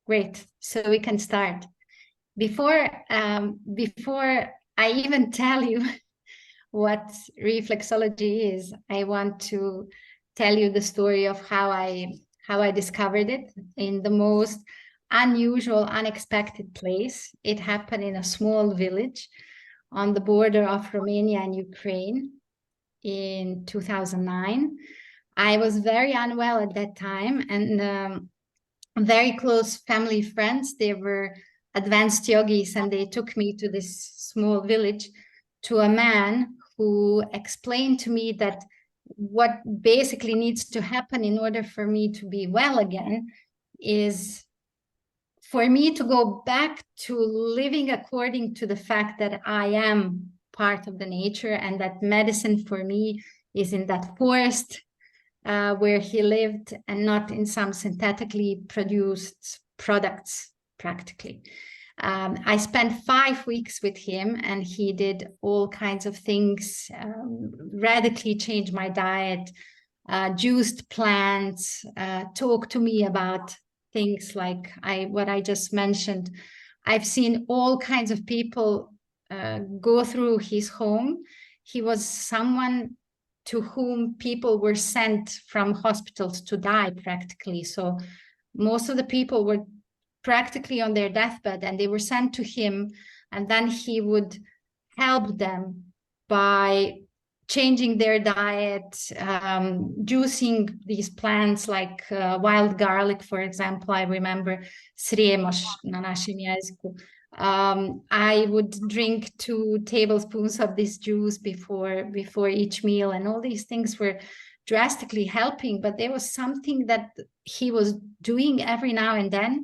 Great. So we can start. Before I even tell you what reflexology is, I want to tell you the story of how I discovered it in the most unusual, unexpected place. It happened in a small village on the border of Romania and Ukraine in 2009. I was very unwell at that time, and very close family friends, they were advanced yogis, and they took me to this small village to a man who explained to me that what basically needs to happen in order for me to be well again is for me to go back to living according to the fact that I am part of the nature, and that medicine for me is in that forest where he lived, and not in some synthetically produced products, practically. I spent 5 weeks with him, and he did all kinds of things, radically changed my diet, juiced plants, talked to me about things like what I just mentioned. I've seen all kinds of people go through his home. He was someone to whom people were sent from hospitals to die, practically. So most of the people were practically on their deathbed, and they were sent to him, and then he would help them by changing their diet, juicing these plants like wild garlic, for example. I remember sriemos na našem jeziku. I would drink 2 tablespoons of this juice before each meal, and all these things were drastically helping. But there was something that he was doing every now and then,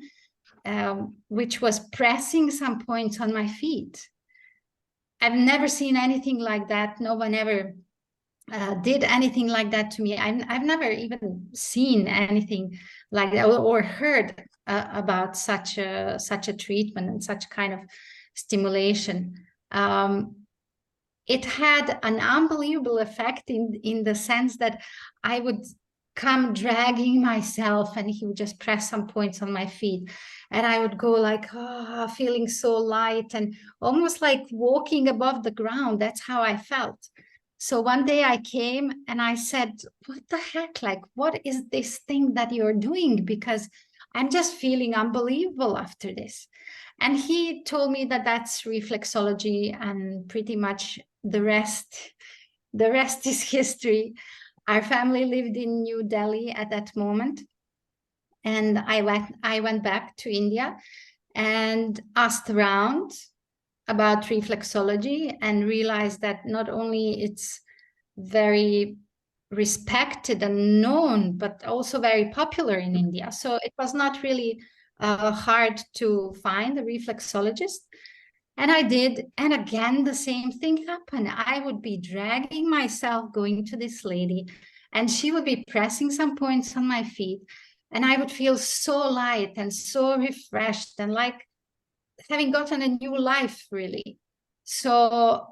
which was pressing some points on my feet. I've never seen anything like that. No one ever did anything like that to me. I've never even seen anything like that, or heard about such a treatment and such kind of stimulation. It had an unbelievable effect in the sense that I would come dragging myself, and he would just press some points on my feet, and I would go like, oh, feeling so light and almost like walking above the ground. That's how I felt. So one day I came and I said, what the heck? Like, what is this thing that you're doing? Because I'm just feeling unbelievable after this. And he told me that that's reflexology, and pretty much the rest is history. Our family lived in New Delhi at that moment. And I went back to India and asked around about reflexology, and realized that not only it's very respected and known, but also very popular in India. So it was not really hard to find a reflexologist. And I did. And again, the same thing happened. I would be dragging myself going to this lady, and she would be pressing some points on my feet. And I would feel so light and so refreshed, and like having gotten a new life, really. So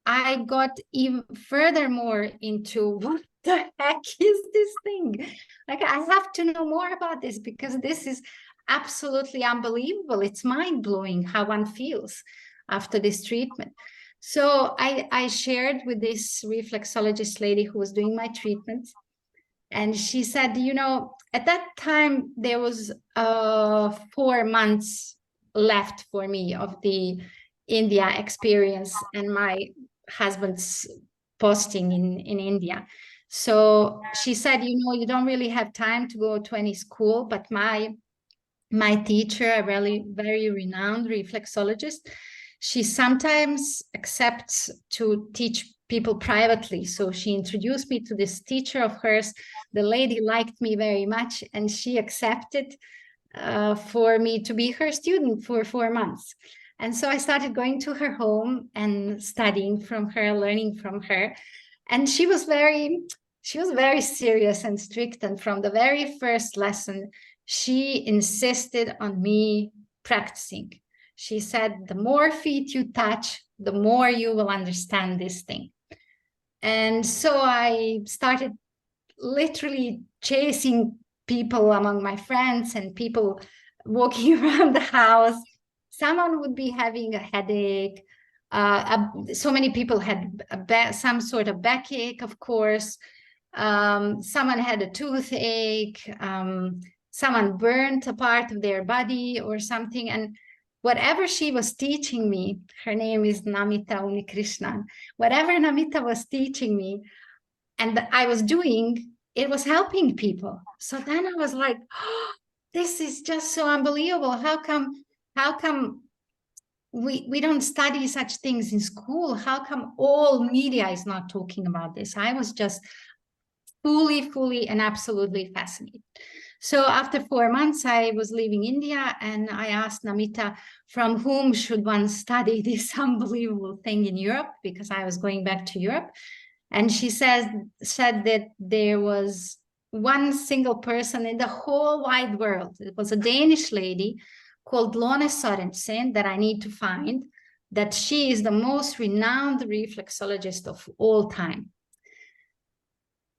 I got even furthermore into what the heck is this thing? Like, I have to know more about this, because this is absolutely unbelievable. It's mind-blowing how one feels after this treatment. So I shared with this reflexologist lady who was doing my treatment, and she said, at that time there was 4 months left for me of the India experience and my husband's posting in India. So she said, you don't really have time to go to any school, but my teacher, a really very renowned reflexologist, she sometimes accepts to teach people privately. So she introduced me to this teacher of hers. The lady liked me very much, and she accepted for me to be her student for 4 months. And so I started going to her home and studying from her, learning from her. And she was very serious and strict. And from the very first lesson, she insisted on me practicing. She said, the more feet you touch, the more you will understand this thing. And so I started literally chasing people among my friends and people walking around the house. Someone would be having a headache. So many people had some sort of backache, of course. Someone had a toothache. Someone burnt a part of their body or something. And whatever she was teaching me, her name is Namita Unikrishnan, whatever Namita was teaching me and I was doing, it was helping people. So then I was like, oh, this is just so unbelievable. How come we don't study such things in school? How come all media is not talking about this? I was just fully and absolutely fascinated. So after 4 months, I was leaving India and I asked Namita, from whom should one study this unbelievable thing in Europe? Because I was going back to Europe. And she said that there was one single person in the whole wide world. It was a Danish lady called Lone Sorensen that I need to find, that she is the most renowned reflexologist of all time.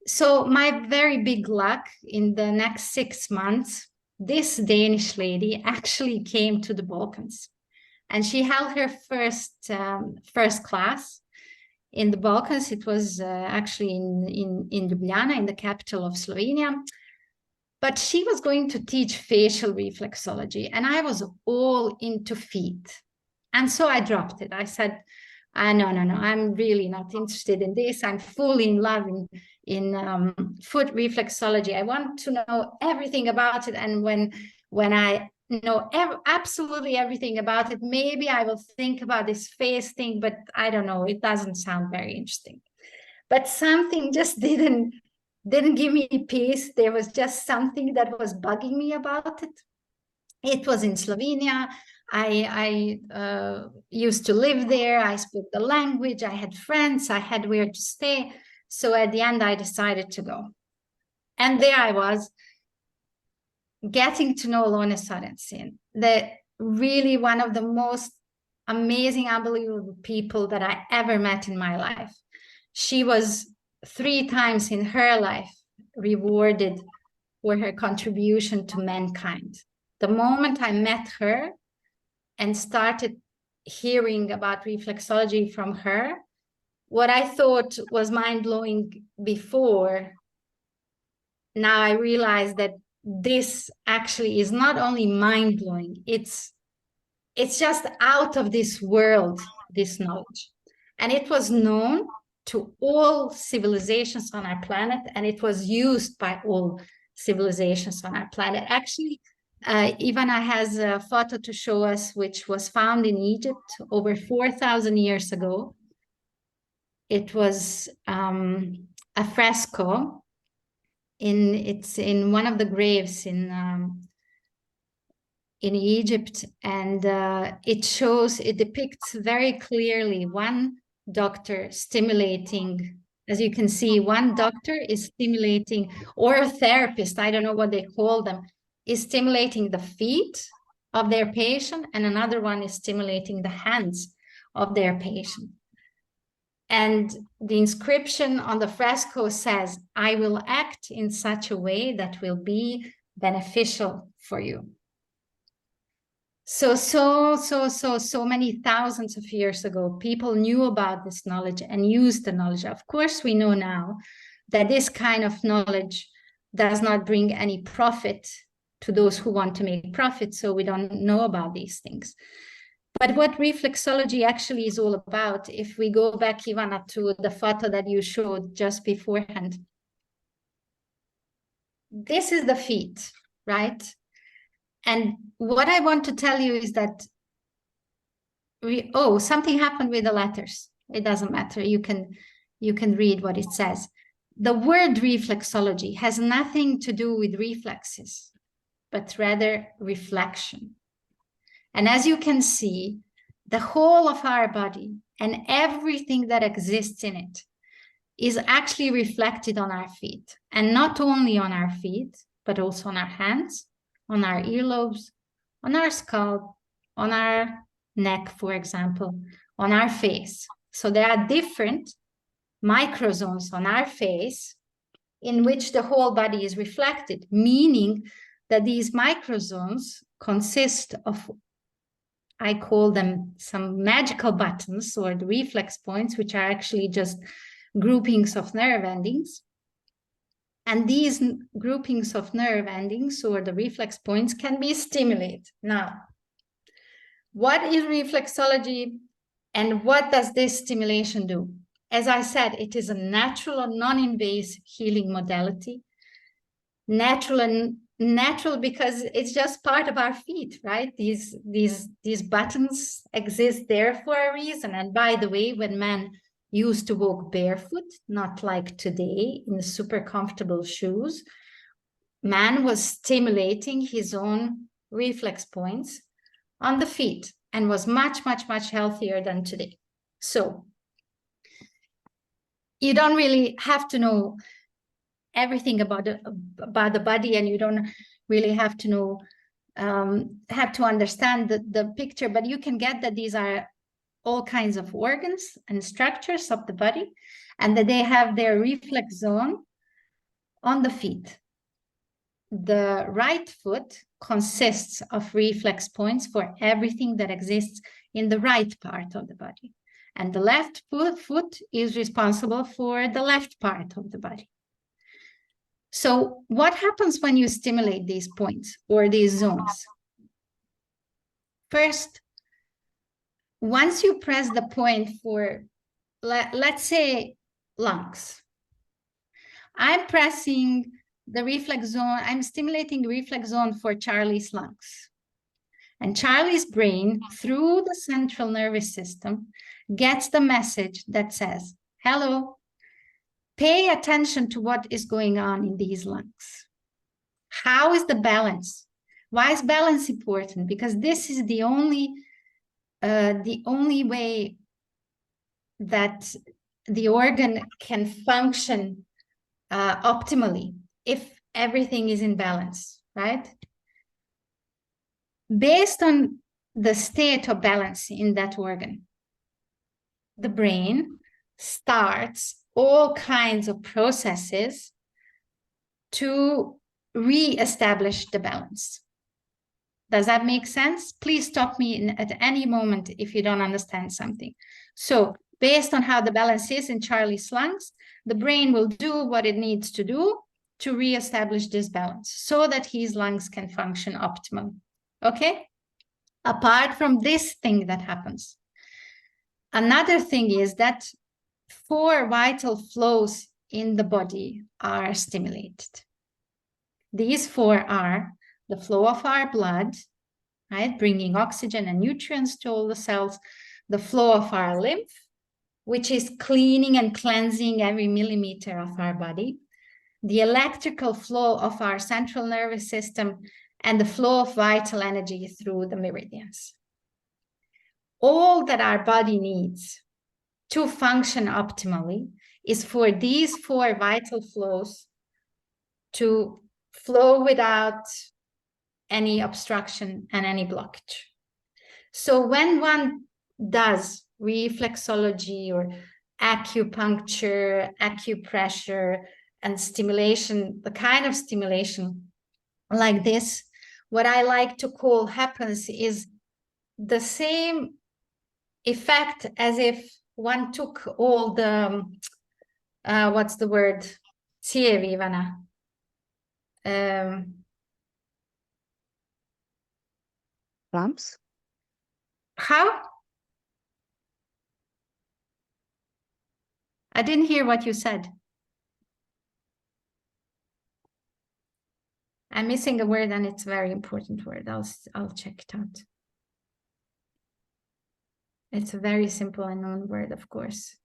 So my very big luck, in the next 6 months, this Danish lady actually came to the Balkans, and she held her first class in the Balkans. It was actually in Ljubljana, in the capital of Slovenia. But she was going to teach facial reflexology, and I was all into feet. And so I dropped it. I said, no, I'm really not interested in this. I'm fully in love in foot reflexology. I want to know everything about it. And when I know absolutely everything about it, maybe I will think about this face thing, but I don't know. It doesn't sound very interesting. But something just didn't give me peace. There was just something that was bugging me about it. It was in Slovenia. I used to live there. I spoke the language. I had friends. I had where to stay. So at the end, I decided to go. And there I was, getting to know Lone Sorensen, really one of the most amazing, unbelievable people that I ever met in my life. She was 3 times in her life rewarded for her contribution to mankind. The moment I met her and started hearing about reflexology from her, what I thought was mind-blowing before, now I realize that this actually is not only mind-blowing, it's just out of this world, this knowledge. And it was known to all civilizations on our planet, and it was used by all civilizations on our planet. Actually, Ivana has a photo to show us, which was found in Egypt over 4,000 years ago. It was a fresco. It's in one of the graves in Egypt, and it depicts very clearly one doctor stimulating. As you can see, one doctor is stimulating, or a therapist, I don't know what they call them, is stimulating the feet of their patient, and another one is stimulating the hands of their patient. And the inscription on the fresco says, "I will act in such a way that will be beneficial for you." So many thousands of years ago, people knew about this knowledge and used the knowledge. Of course, we know now that this kind of knowledge does not bring any profit to those who want to make profit, so we don't know about these things. But what reflexology actually is all about, if we go back, Ivana, to the photo that you showed just beforehand, this is the feet, right? And what I want to tell you is that something happened with the letters. It doesn't matter. You can read what it says. The word reflexology has nothing to do with reflexes, but rather reflection. And as you can see, the whole of our body and everything that exists in it is actually reflected on our feet. And not only on our feet, but also on our hands, on our earlobes, on our scalp, on our neck, for example, on our face. So there are different microzones on our face in which the whole body is reflected, meaning that these microzones consist of, I call them some magical buttons, or the reflex points, which are actually just groupings of nerve endings. And these groupings of nerve endings, or the reflex points, can be stimulated. Now, what is reflexology and what does this stimulation do? As I said, it is a natural and non-invasive healing modality. Natural because it's just part of our feet, right? These buttons exist there for a reason. And by the way, when man used to walk barefoot, not like today in super comfortable shoes, man was stimulating his own reflex points on the feet and was much, much, much healthier than today. So you don't really have to know everything about the body, and you don't really have to know, have to understand the picture, but you can get that these are all kinds of organs and structures of the body, and that they have their reflex zone on the feet. The right foot consists of reflex points for everything that exists in the right part of the body. And the left foot is responsible for the left part of the body. So what happens when you stimulate these points or these zones? First, once you press the point for, let's say, lungs, I'm pressing the reflex zone, I'm stimulating the reflex zone for Charlie's lungs. And Charlie's brain, through the central nervous system, gets the message that says, hello, pay attention to what is going on in these lungs. How is the balance? Why is balance important? Because this is the only way that the organ can function optimally, if everything is in balance, right? Based on the state of balance in that organ, the brain starts all kinds of processes to re-establish the balance. Does that make sense? Please stop me at any moment if you don't understand something. So based on how the balance is in Charlie's lungs, the brain will do what it needs to do to re-establish this balance so that his lungs can function optimally. Okay? Apart from this thing that happens, another thing is that 4 vital flows in the body are stimulated. These 4 are the flow of our blood, right, bringing oxygen and nutrients to all the cells, the flow of our lymph, which is cleaning and cleansing every millimeter of our body, the electrical flow of our central nervous system, and the flow of vital energy through the meridians. All that our body needs to function optimally is for these 4 vital flows to flow without any obstruction and any blockage. So when one does reflexology or acupuncture, acupressure, and stimulation, the kind of stimulation like this, what I like to call happens is the same effect as if one took all the, what's the word? Sievi, Ivana. Lumps? How? I didn't hear what you said. I'm missing a word, and it's a very important word. I'll check it out. It's a very simple and known word, of course.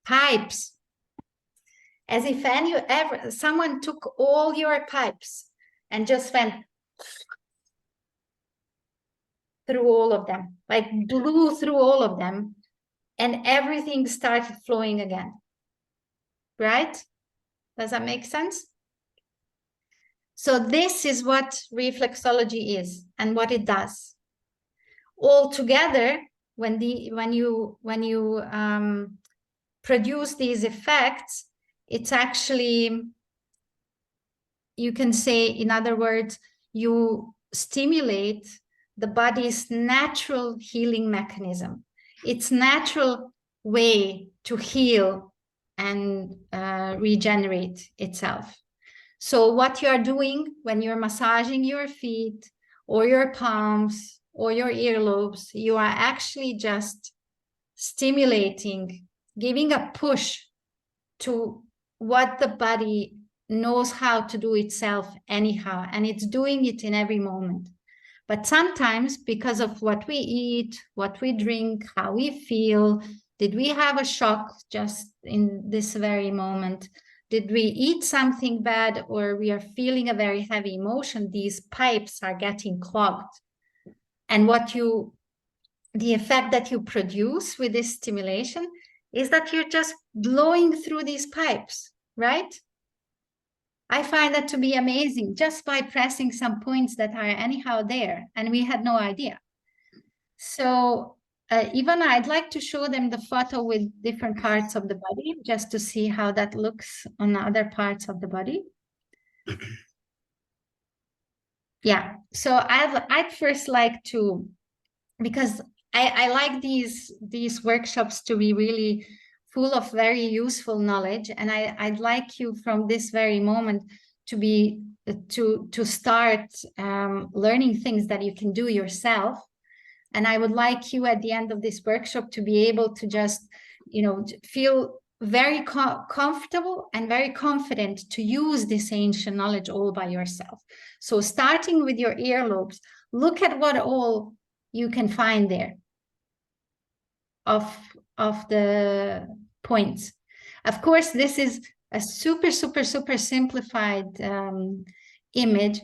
Pipes. As if someone took all your pipes and just went through all of them, like blew through all of them, and everything started flowing again. Right? Does that make sense? So this is what reflexology is and what it does. All together, when you produce these effects, it's actually, you can say, in other words, you stimulate the body's natural healing mechanism, its natural way to heal and regenerate itself. So what you're doing when you're massaging your feet or your palms or your earlobes, you are actually just stimulating, giving a push to what the body knows how to do itself anyhow, and it's doing it in every moment. But sometimes, because of what we eat, what we drink, how we feel, did we have a shock just in this very moment? Did we eat something bad, or we are feeling a very heavy emotion? These pipes are getting clogged. And the effect that you produce with this stimulation is that you're just blowing through these pipes, right? I find that to be amazing, just by pressing some points that are anyhow there, and we had no idea. So Ivana, I'd like to show them the photo with different parts of the body, just to see how that looks on other parts of the body. Yeah, so I'd first like to, because I like these workshops to be really full of very useful knowledge, and I'd like you from this very moment to be to start learning things that you can do yourself. And I would like you at the end of this workshop to be able to just, you know, feel very comfortable and very confident to use this ancient knowledge all by yourself. So starting with your earlobes, look at what all you can find there of the points. Of course, this is a super simplified image,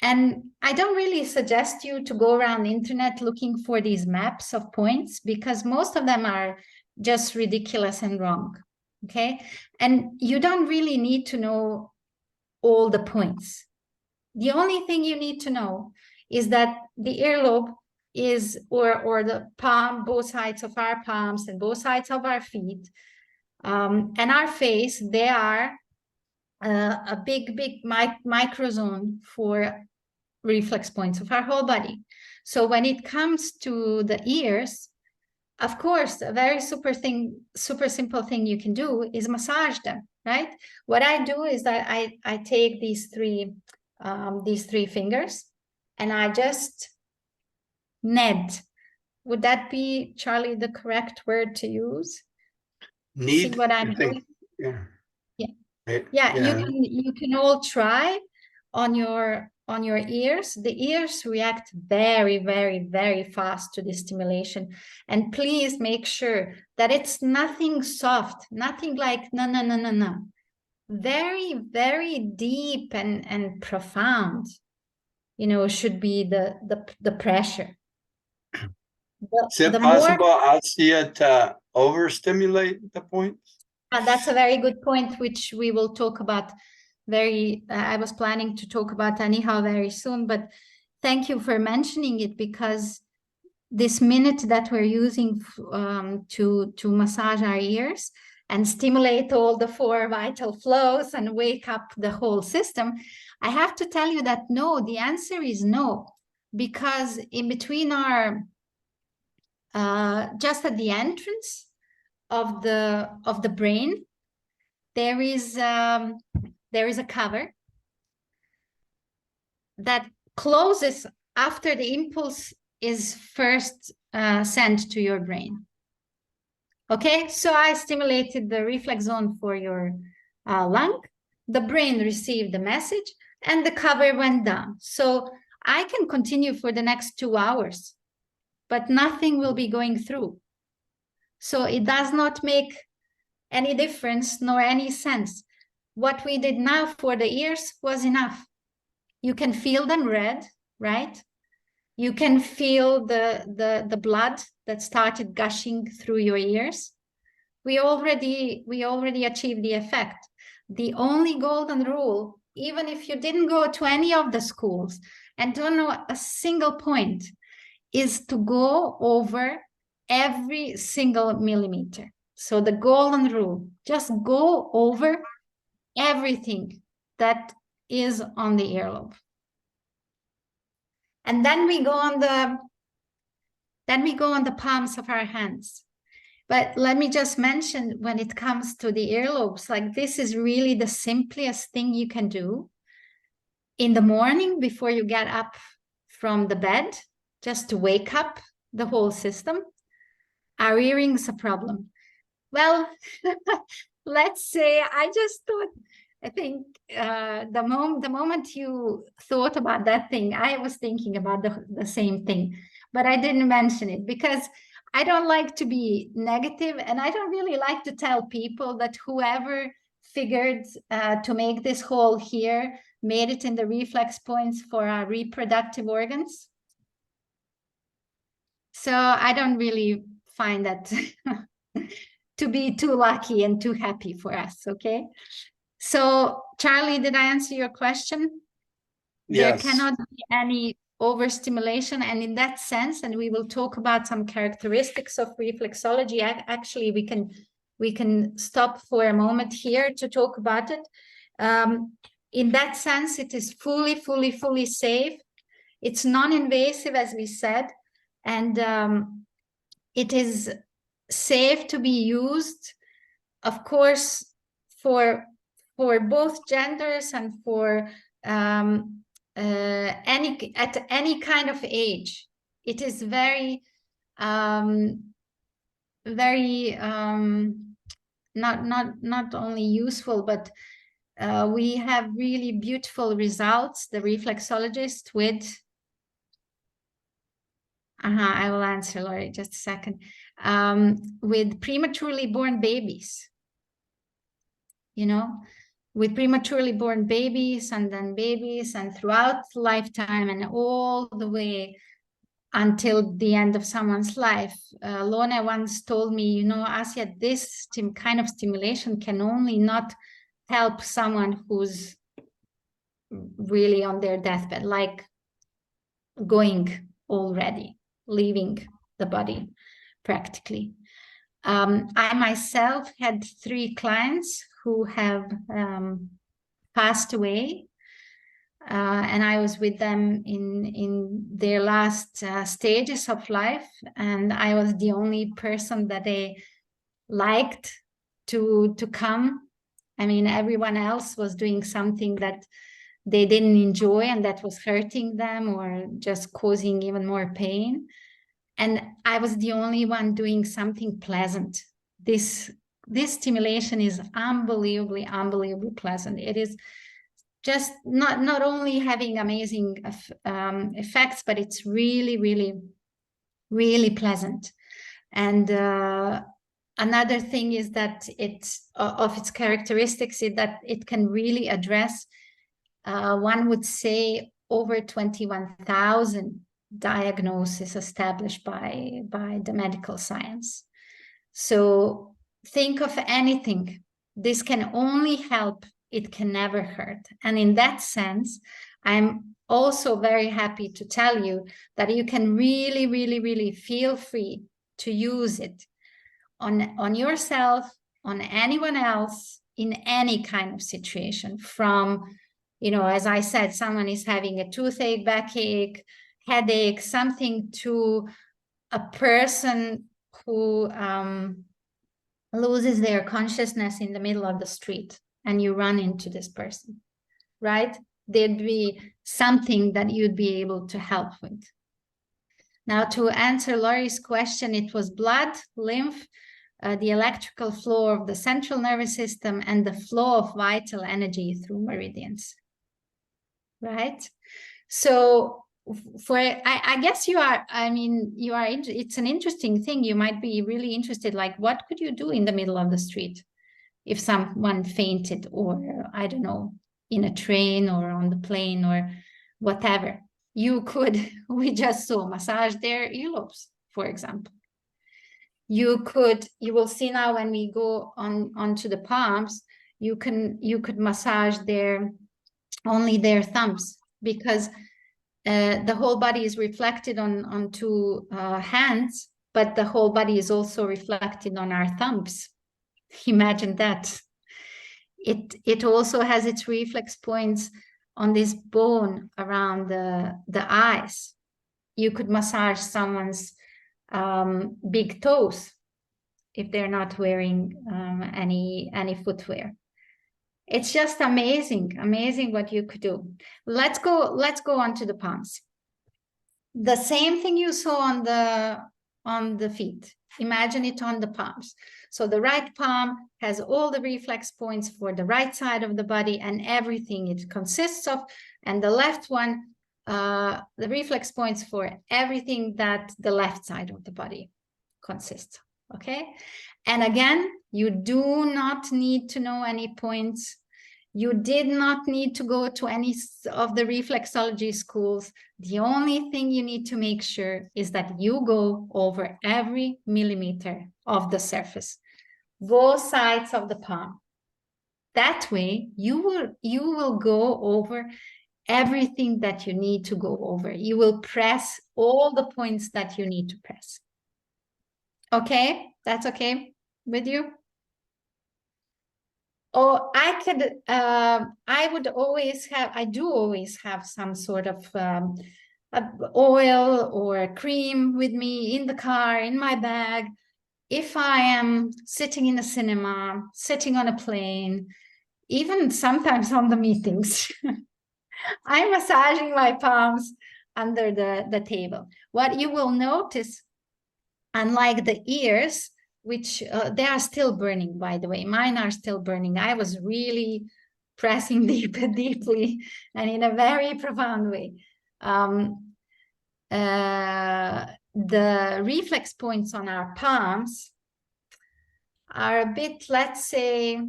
and I don't really suggest you to go around the internet looking for these maps of points, because most of them are just ridiculous and wrong, okay? And you don't really need to know all the points. The only thing you need to know is that the earlobe is, or the palm, both sides of our palms and both sides of our feet, and our face, they are a big microzone for reflex points of our whole body. So when it comes to the ears, of course, a very super simple thing you can do is massage them, right? What I do is that I take these three fingers and I just knead. Would that be, Charlie, the correct word to use? Need, see what I'm I think, doing? yeah. Yeah. Yeah, you can all try on your ears. The ears react very fast to the stimulation. And please make sure that it's nothing soft, nothing like no. Very deep and profound, you know, should be the pressure. Is it The possible more, I'll see it overstimulate the points? that's a very good point, which we will talk about I was planning to talk about anyhow very soon, but thank you for mentioning it, because this minute that we're using to massage our ears and stimulate all the 4 vital flows and wake up the whole system, I have to tell you that no, the answer is no, because in between our just at the entrance of the brain, there is a cover that closes after the impulse is first sent to your brain. Okay, so I stimulated the reflex zone for your lung. The brain received the message and the cover went down. So I can continue for the next 2 hours, but nothing will be going through. So it does not make any difference nor any sense. What we did now for the ears was enough. You can feel them red, right? You can feel the blood that started gushing through your ears. We already achieved the effect. The only golden rule, even if you didn't go to any of the schools and don't know a single point, is to go over every single millimeter. So the golden rule, just go over everything that is on the earlobe. And then we go on the palms of our hands. But let me just mention, when it comes to the earlobes, like this is really the simplest thing you can do in the morning before you get up from the bed, just to wake up the whole system. Are earrings a problem? Well, let's say I think the moment you thought about that thing, I was thinking about the same thing, but I didn't mention it because I don't like to be negative, and I don't really like to tell people that whoever figured to make this hole here made it in the reflex points for our reproductive organs. So I don't really find that to be too lucky and too happy for us, okay? So, Charlie, did I answer your question? Yes. There cannot be any overstimulation, and in that sense, and we will talk about some characteristics of reflexology. Actually, we can stop for a moment here to talk about it. In that sense, it is fully safe. It's non-invasive, as we said, and it is safe to be used, of course, for both genders and for at any kind of age. It is very not only useful, but we have really beautiful results, the reflexologist, with I will answer, Laurie, just a second. With prematurely born babies, you know, with prematurely born babies and then babies, and throughout lifetime and all the way until the end of someone's life. Lorna once told me, you know, Asya, this kind of stimulation can only not help someone who's really on their deathbed, like going already, leaving the body practically. I myself had 3 clients who have passed away, and I was with them in their last stages of life, and I was the only person that they liked to come. I mean, everyone else was doing something that they didn't enjoy and that was hurting them or just causing even more pain. And I was the only one doing something pleasant. This stimulation is unbelievably pleasant. It is just not only having amazing effects, but it's really pleasant. And another thing is that it's of its characteristics is that it can really address, one would say, over 21,000 diagnoses established by the medical science. So think of anything. This can only help. It can never hurt. And in that sense, I'm also very happy to tell you that you can really feel free to use it on yourself, on anyone else, in any kind of situation. From, you know, as I said, someone is having a toothache, backache, headache, something, to a person who loses their consciousness in the middle of the street, and you run into this person, right? There'd be something that you'd be able to help with. Now, to answer Laurie's question, it was blood, lymph, the electrical flow of the central nervous system, and the flow of vital energy through meridians, right? So I guess you are, it's an interesting thing. You might be really interested, like, what could you do in the middle of the street if someone fainted, or I don't know, in a train or on the plane or whatever? You could, we just saw, massage their earlobes, for example. You will see now when we go onto the palms, you could massage only their thumbs, because the whole body is reflected onto hands, but the whole body is also reflected on our thumbs. Imagine that. It also has its reflex points on this bone around the eyes. You could massage someone's big toes if they're not wearing any footwear. It's just amazing what you could do. Let's go on to the palms. The same thing you saw on the feet. Imagine it on the palms. So the right palm has all the reflex points for the right side of the body and everything it consists of, and the left one, the reflex points for everything that the left side of the body consists. Okay, and again, you do not need to know any points. You did not need to go to any of the reflexology schools. The only thing you need to make sure is that you go over every millimeter of the surface, both sides of the palm. That way, you will go over everything that you need to go over. You will press all the points that you need to press. Okay, that's okay with you? Or I would always have, I do always have some sort of oil or cream with me in the car, in my bag. If I am sitting in a cinema, sitting on a plane, even sometimes on the meetings, I'm massaging my palms under the table. What you will notice, unlike the ears, which they are still burning, by the way. Mine are still burning. I was really pressing deeply and in a very profound way. The reflex points on our palms are a bit, let's say,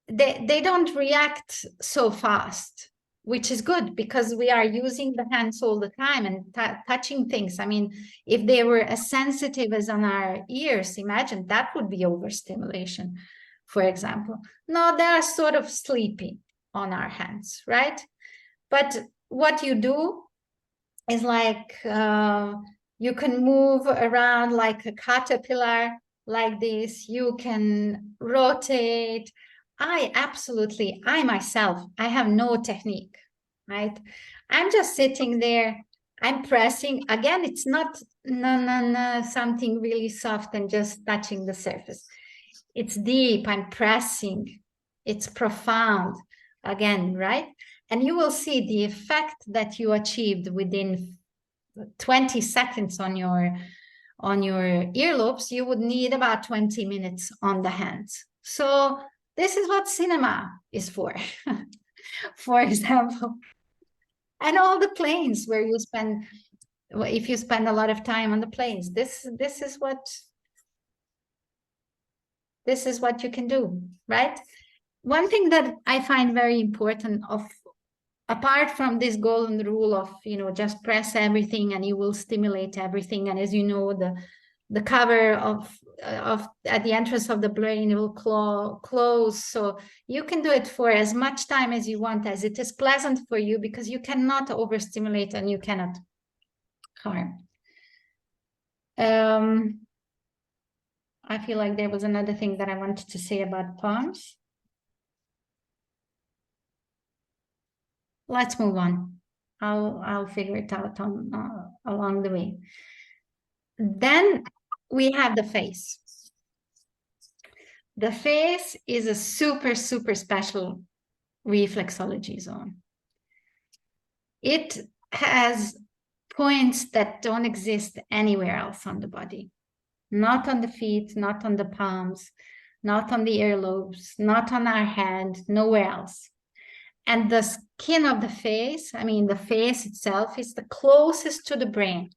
they don't react so fast, which is good because we are using the hands all the time and touching things. I mean, if they were as sensitive as on our ears, imagine that would be overstimulation, for example. No, they are sort of sleepy on our hands, right? But what you do is like you can move around like a caterpillar like this. You can rotate. I myself, I have no technique, right? I'm just sitting there, I'm pressing. Again, it's not something really soft and just touching the surface. It's deep, I'm pressing. It's profound, again, right? And you will see the effect that you achieved within 20 seconds on your earlobes. You would need about 20 minutes on the hands. So this is what cinema is for, for example. And all the planes where you spend, if you spend a lot of time on the planes, this is what you can do, right? One thing that I find very important, apart from this golden rule of, just press everything and you will stimulate everything. And as you know, the cover of at the entrance of the brain will close. So you can do it for as much time as you want, as it is pleasant for you, because you cannot overstimulate and you cannot harm. I feel like there was another thing that I wanted to say about palms. Let's move on. I'll figure it out along the way. Then we have the face. The face is a super special reflexology zone. It has points that don't exist anywhere else on the body. Not on the feet, not on the palms, not on the earlobes, not on our head, nowhere else. And the skin of the face, I mean, the face itself is the closest to the brain.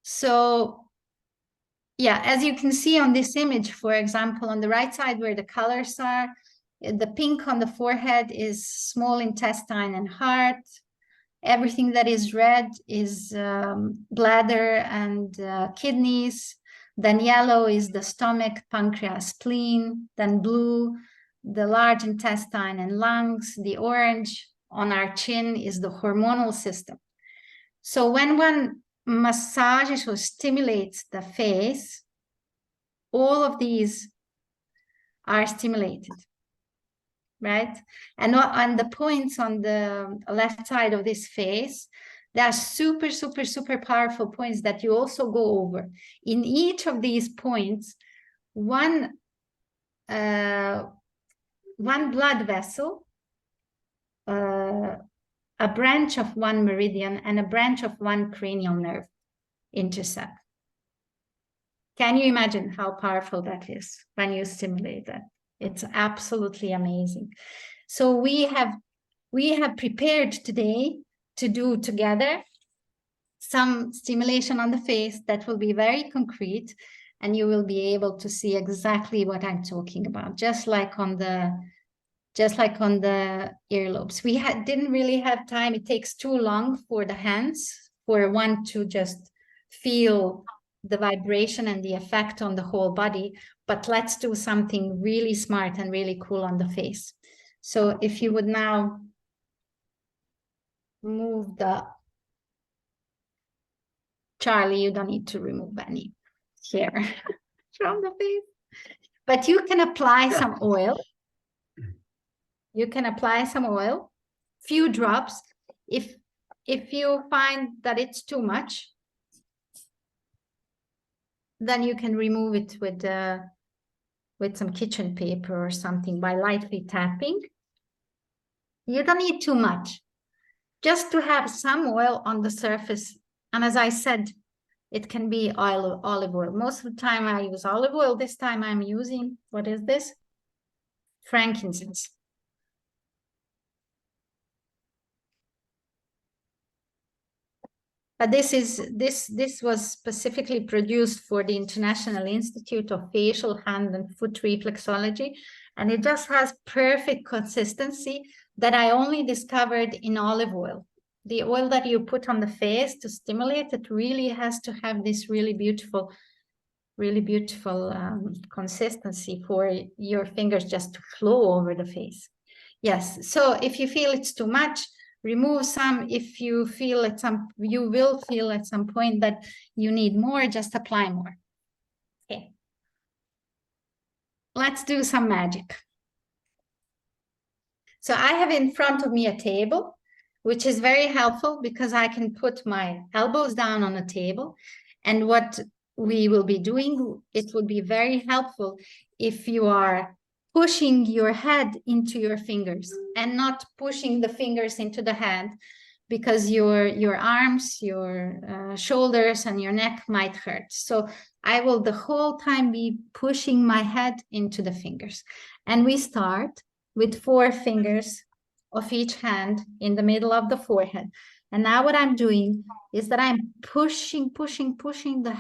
So, yeah, as you can see on this image, for example, on the right side where the colors are, the pink on the forehead is small intestine and heart. Everything that is red is bladder and kidneys. Then yellow is the stomach, pancreas, spleen. Then blue, the large intestine and lungs. The orange on our chin is the hormonal system. So when one massages or stimulates the face, all of these are stimulated, right? And on the points on the left side of this face, there are super, super, super powerful points that you also go over. In each of these points, one blood vessel, a branch of one meridian, and a branch of one cranial nerve intersect. Can you imagine how powerful that is when you stimulate that? It's absolutely amazing. So we have prepared today to do together some stimulation on the face that will be very concrete, and you will be able to see exactly what I'm talking about, just like on the earlobes. We didn't really have time. It takes too long for the hands, for one to just feel the vibration and the effect on the whole body, but let's do something really smart and really cool on the face. So if you would now move the, Charlie, you don't need to remove any hair from the face, but you can apply some oil. You can apply some oil, few drops. If you find that it's too much, then you can remove it with some kitchen paper or something by lightly tapping. You don't need too much, just to have some oil on the surface. And as I said, it can be olive oil. Most of the time I use olive oil. This time I'm using, what is this? Frankincense. But this was specifically produced for the International Institute of Facial, Hand and Foot Reflexology, and it just has perfect consistency that I only discovered in olive oil. The oil that you put on the face to stimulate, it really has to have this really beautiful consistency for your fingers just to flow over the face. Yes, so if you feel it's too much, remove some. If you feel you will feel at some point that you need more, just apply more. Okay. Let's do some magic. So I have in front of me a table, which is very helpful because I can put my elbows down on the table. And what we will be doing, it will be very helpful if you are pushing your head into your fingers and not pushing the fingers into the head, because your arms, your shoulders and your neck might hurt. So I will the whole time be pushing my head into the fingers. And we start with 4 fingers of each hand in the middle of the forehead. And now what I'm doing is that I'm pushing the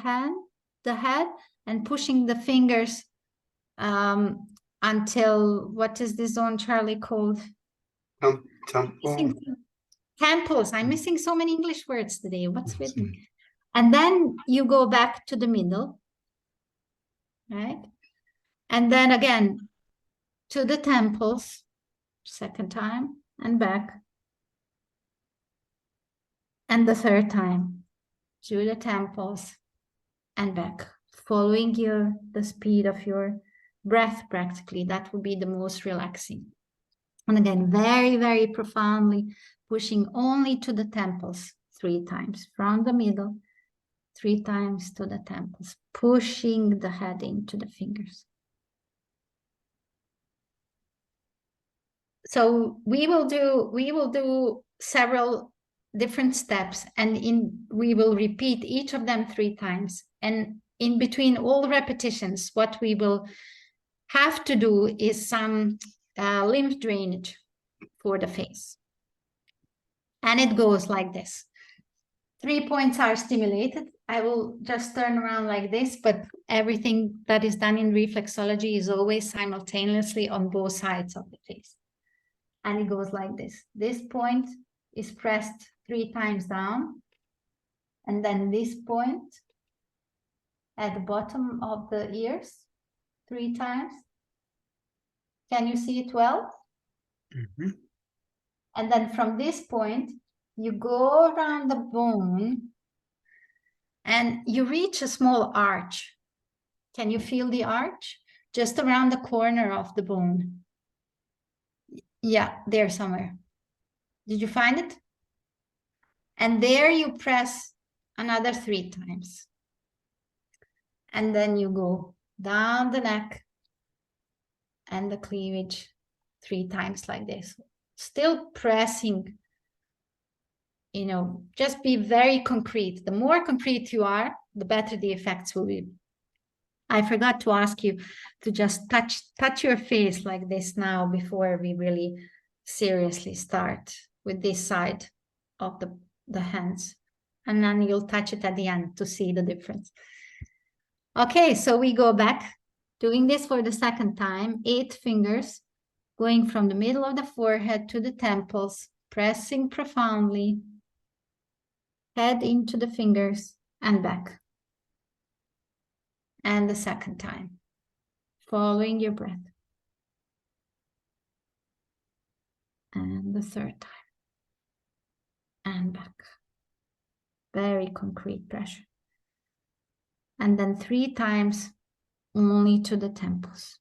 head and pushing the fingers until, what is this zone, Charlie, called? Temple. Temples. I'm missing so many English words today. What's with me? And then you go back to the middle, right? And then again to the temples, second time, and back. And the third time to the temples and back, following the speed of your breath practically. That would be the most relaxing. And again, very, very profoundly, pushing only to the temples 3 times, from the middle, 3 times to the temples, pushing the head into the fingers. So we will do several different steps, and we will repeat each of them 3 times. And in between all repetitions, what we will have to do is some lymph drainage for the face. And it goes like this. 3 points are stimulated. I will just turn around like this, but everything that is done in reflexology is always simultaneously on both sides of the face. And it goes like this. This point is pressed 3 times down. And then this point at the bottom of the ears 3 times. Can you see it well? Mm-hmm. And then from this point, you go around the bone And you reach a small arch. Can you feel the arch? Just around the corner of the bone. Yeah, there somewhere. Did you find it? And there you press another 3 times. And then you go down the neck and the cleavage 3 times like this. Still pressing, you know, just be very concrete. The more concrete you are, the better the effects will be. I forgot to ask you to just touch your face like this now before we really seriously start with this side of the hands. And then you'll touch it at the end to see the difference. Okay, so we go back, doing this for the second time, 8 fingers, going from the middle of the forehead to the temples, pressing profoundly, head into the fingers and back. And the second time, following your breath. And the third time. And back. Very concrete pressure. And then 3 times only to the temples.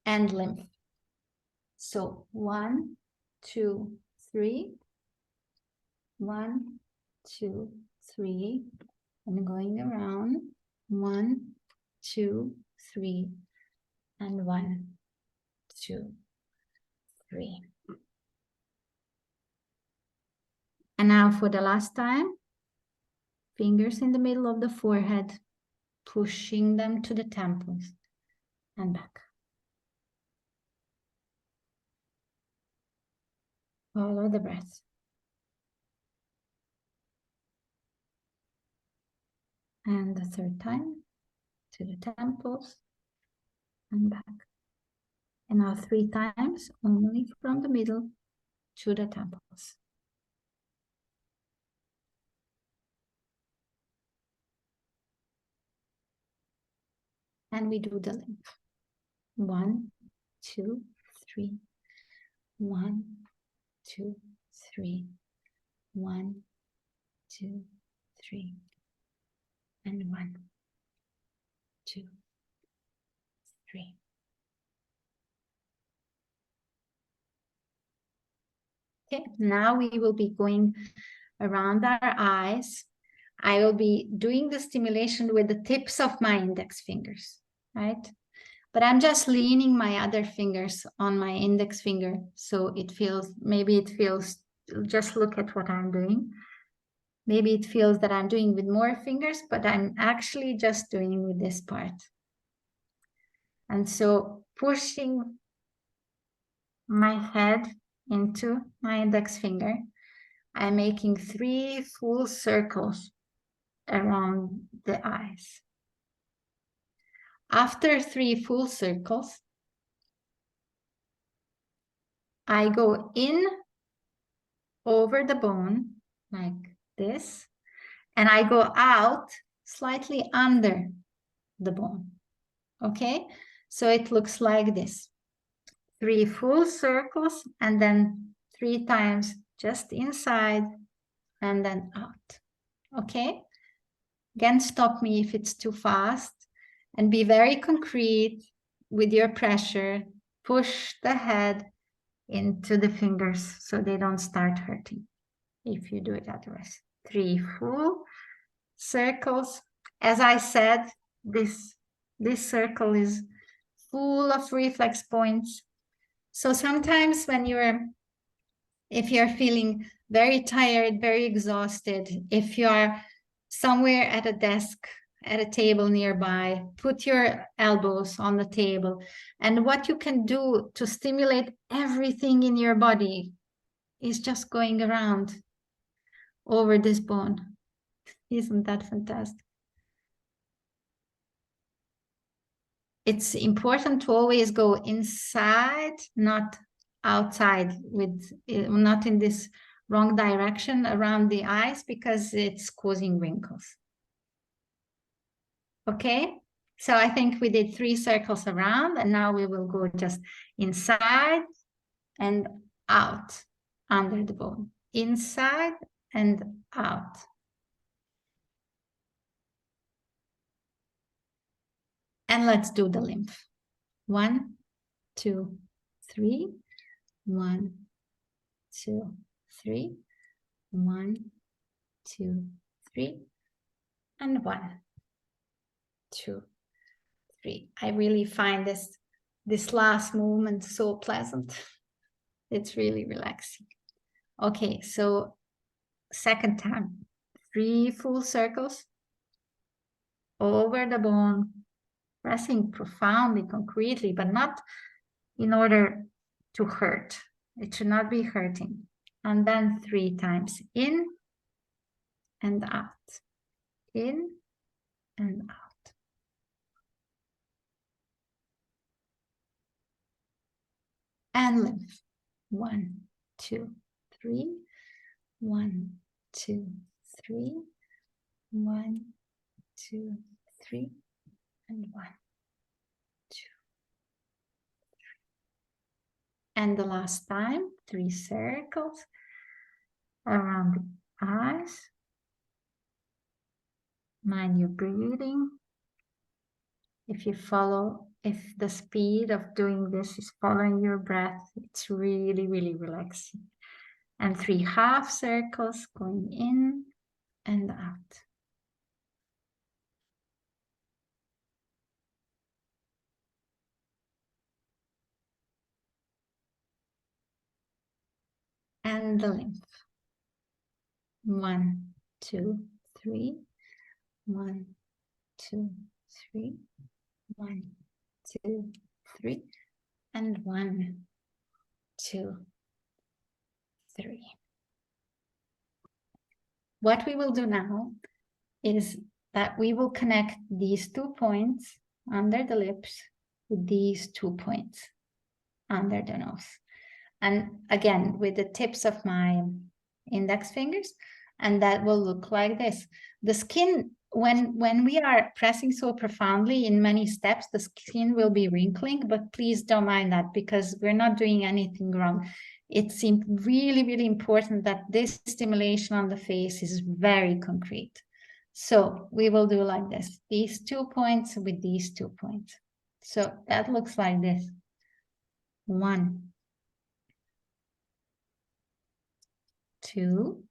And lymph. So 1, 2, 3. 1, 2, 3. And going around. 1, 2, 3. And 1, 2, 3. And now for the last time, fingers in the middle of the forehead, pushing them to the temples and back. Follow the breath. And the third time, to the temples and back. And now 3 times, only from the middle to the temples. And we do the lymph. 1, 2, 3. 1, 2, 3. 1, 2, 3. And 1, 2, 3. Okay, now we will be going around our eyes. I will be doing the stimulation with the tips of my index fingers, right? But I'm just leaning my other fingers on my index finger. So it feels, maybe it feels, just look at what I'm doing. Maybe it feels that I'm doing with more fingers, but I'm actually just doing with this part. And so pushing my head into my index finger, I'm making 3 full circles around the eyes. After 3 full circles, I go in over the bone like this, and I go out slightly under the bone. Okay, so it looks like this. 3 full circles and then 3 times just inside and then out. Okay, again, stop me if it's too fast and be very concrete with your pressure. Push the head into the fingers so they don't start hurting if you do it otherwise. 3 full circles. As I said, this circle is full of reflex points. So sometimes when if you're feeling very tired, very exhausted, if you are somewhere at a desk, at a table nearby, put your elbows on the table. And what you can do to stimulate everything in your body is just going around over this bone. Isn't that fantastic? It's important to always go inside, not outside, not in this wrong direction around the eyes, because it's causing wrinkles. Okay, so I think we did 3 circles around, and now we will go just inside and out under the bone, inside and out. And let's do the lymph. 1, 2, 3. 1, 2, 3. 1, 2, 3. And 1, 2, 3. I really find this last movement so pleasant. It's really relaxing. Okay, so second time, 3 full circles over the bone, pressing profoundly, concretely, but not in order to hurt. It should not be hurting. And then 3 times in and out, in and out. And lymph. 1, 2, 3. 1, 2, 3. 1, 2, 3. And 1, 2. And the last time, 3 circles around the eyes. Mind your breathing. If the speed of doing this is following your breath, it's really, really relaxing. And 3 half circles going in and out. And the lymph. 1, 2, 3. 1, 2, 3. 1, 2, 3. And 1, 2, 3. What we will do now is that we will connect these 2 points under the lips with these 2 points under the nose. And again, with the tips of my index fingers, and that will look like this. The skin, when we are pressing so profoundly in many steps, the skin will be wrinkling, but please don't mind that because we're not doing anything wrong. It's really, really important that this stimulation on the face is very concrete. So we will do like this, these 2 points with these 2 points. So that looks like this. 1, 2,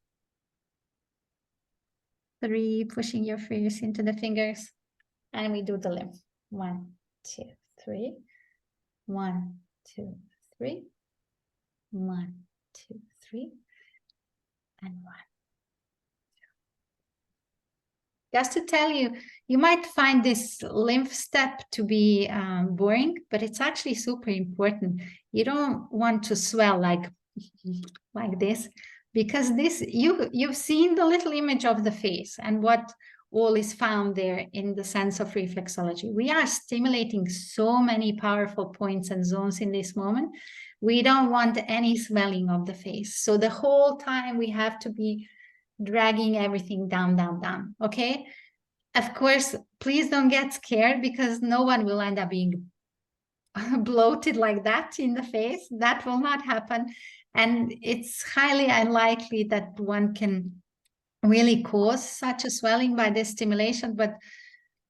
3, pushing your fingers into the fingers, and we do the lymph. 1, 2, 3. 1, 2, 3. 1, 2, 3. And 1. Just to tell you, you might find this lymph step to be boring, but it's actually super important. You don't want to swell like this, because this you've seen the little image of the face and what all is found there in the sense of reflexology. We are stimulating so many powerful points and zones in this moment. We don't want any swelling of the face. So the whole time we have to be dragging everything down, down, down. Okay. Of course, please don't get scared because no one will end up being bloated like that in the face. That will not happen. And it's highly unlikely that one can really cause such a swelling by this stimulation, but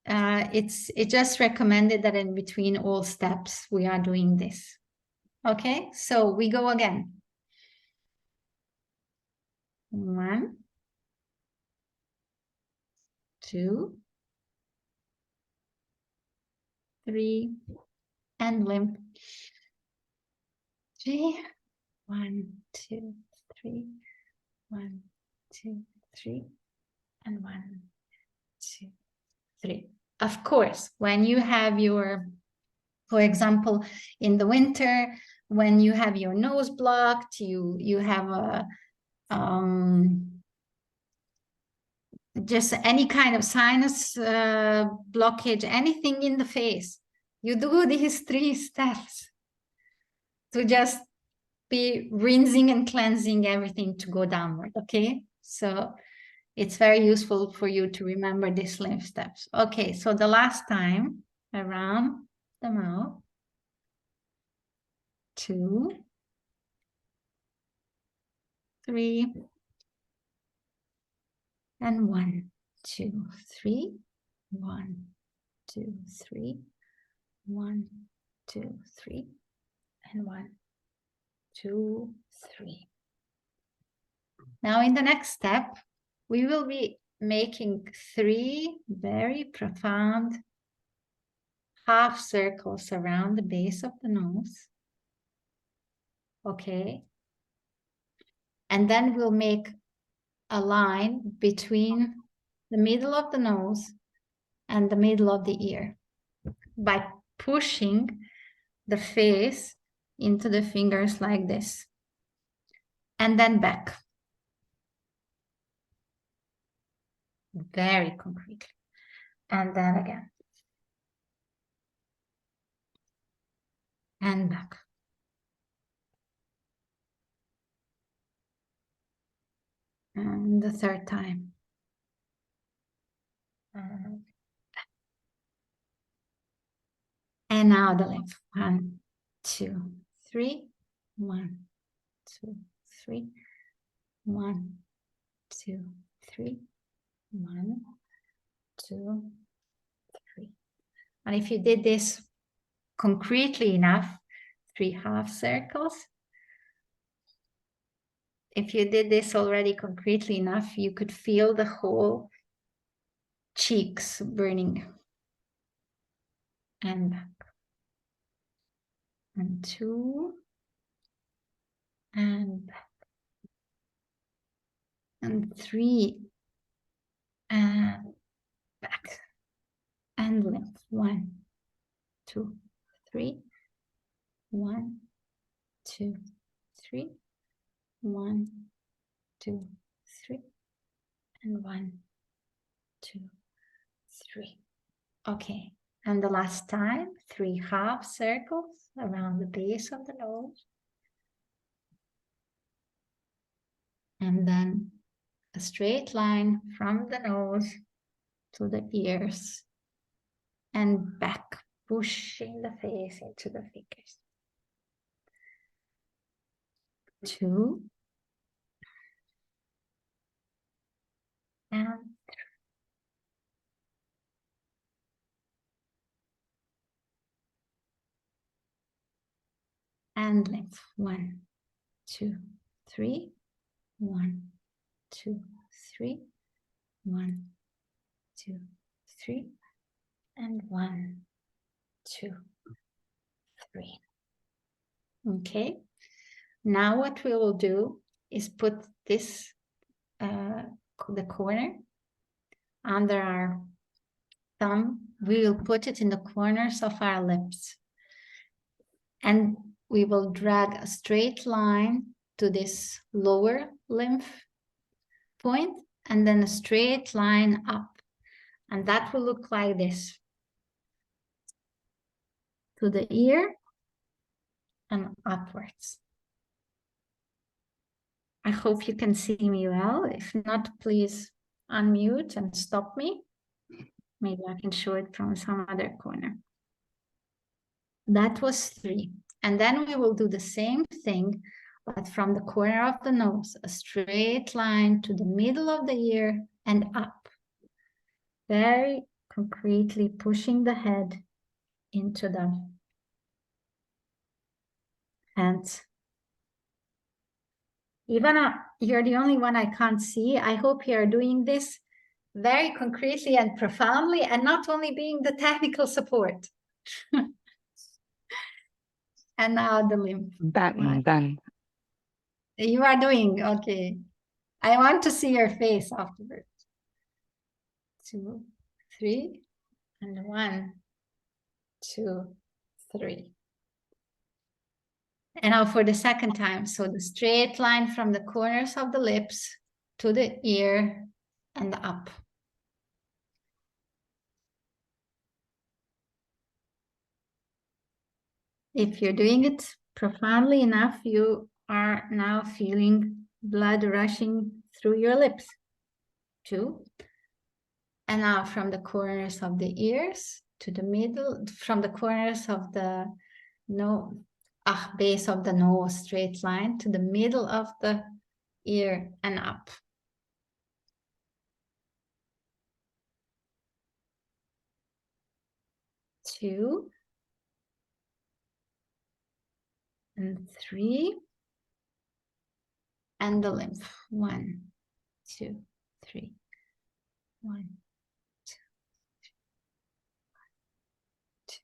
it's just recommended that in between all steps we are doing this. Okay, so we go again. 1, 2, 3, and lymph. 3, 1, 2, 3. 1, 2, 3. And 1, 2, 3. Of course, when you have your, for example, in the winter, when you have your nose blocked, you have a just any kind of sinus blockage, anything in the face, you do these 3 steps to just be rinsing and cleansing everything to go downward. Okay, so it's very useful for you to remember these lymph steps. Okay, so the last time around the mouth. 2, 3. And 1, 2, 3. 1, 2, 3. 1, 2, 3. And 1, 2, 3. Now in the next step, we will be making 3 very profound half circles around the base of the nose. Okay. And then we'll make a line between the middle of the nose and the middle of the ear by pushing the face into the fingers like this. And then back. Very concretely. And then again. And back. And the third time. And now the left. 1, 2, 3. 1, 2, 3. 1, 2, 3. 1, 2, 3. And if you did this concretely enough, 3 half circles. If you did this already concretely enough, you could feel the whole cheeks burning. And back. And 2. And back. And 3. And back. And left. 1, 2, 3. 1, 2, 3. 1, 2, 3. And 1, 2, 3. Okay. And the last time, 3 half circles around the base of the nose. And then a straight line from the nose to the ears and back, pushing the face into the fingers. 2. And 3. And length. 1, 2, 3. 1, 2, 3. 1, 2, 3. And 1, 2, 3. Okay. Now what we will do is put this, the corner under our thumb. We will put it in the corners of our lips. And we will drag a straight line to this lower lymph point and then a straight line up. And that will look like this. To the ear and upwards. I hope you can see me well. If not, please unmute and stop me. Maybe I can show it from some other corner. That was 3. And then we will do the same thing, but from the corner of the nose, a straight line to the middle of the ear and up. Very concretely pushing the head into the hands. Ivana, you're the only one I can't see. I hope you are doing this very concretely and profoundly and not only being the technical support. And now the lymph. Done. You are doing, okay. I want to see your face afterwards. 2, 3, and 1, 2, 3. And now for the second time. So the straight line from the corners of the lips to the ear and up. If you're doing it profoundly enough, you are now feeling blood rushing through your lips. 2. And now from the corners of the ears to the middle, from the corners of the base of the nose, straight line to the middle of the ear, and up. Two. And three. And the lymph. 1, 2, 3. 1, 2, 3.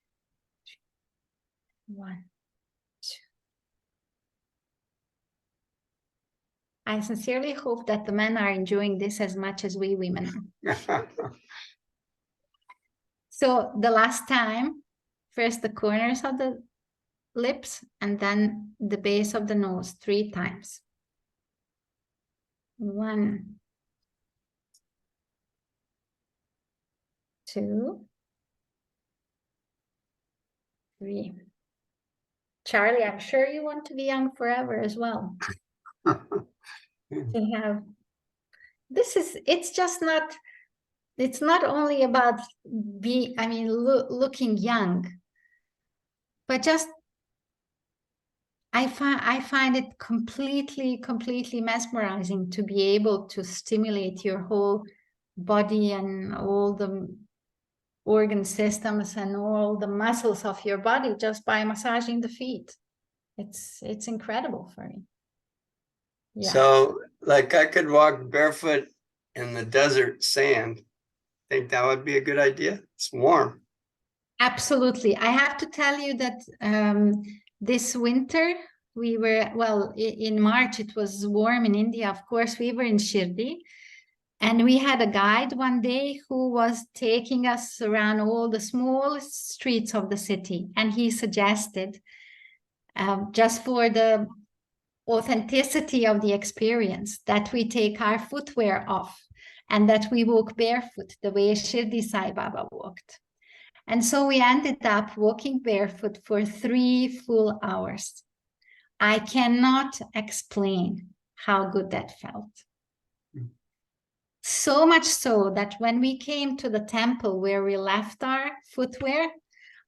1, 2. I sincerely hope that the men are enjoying this as much as we women are. So the last time, first the corners of the lips and then the base of the nose 3 times. 1, 2, 3. Charlie, I'm sure you want to be young forever as well. To have this is, it's not only about looking young, but just I find it completely mesmerizing to be able to stimulate your whole body and all the organ systems and all the muscles of your body just by massaging the feet. It's incredible for me. Yeah. So, like, I could walk barefoot in the desert sand. Think that would be a good idea? It's warm. Absolutely. I have to tell you that this winter we were, well, in March, it was warm in India. Of course, we were in Shirdi. And we had a guide one day who was taking us around all the small streets of the city. And he suggested, just for the authenticity of the experience, that we take our footwear off and that we walk barefoot the way Shirdi Sai Baba walked. And so we ended up walking barefoot for 3 full hours. I cannot explain how good that felt. So much so that when we came to the temple where we left our footwear,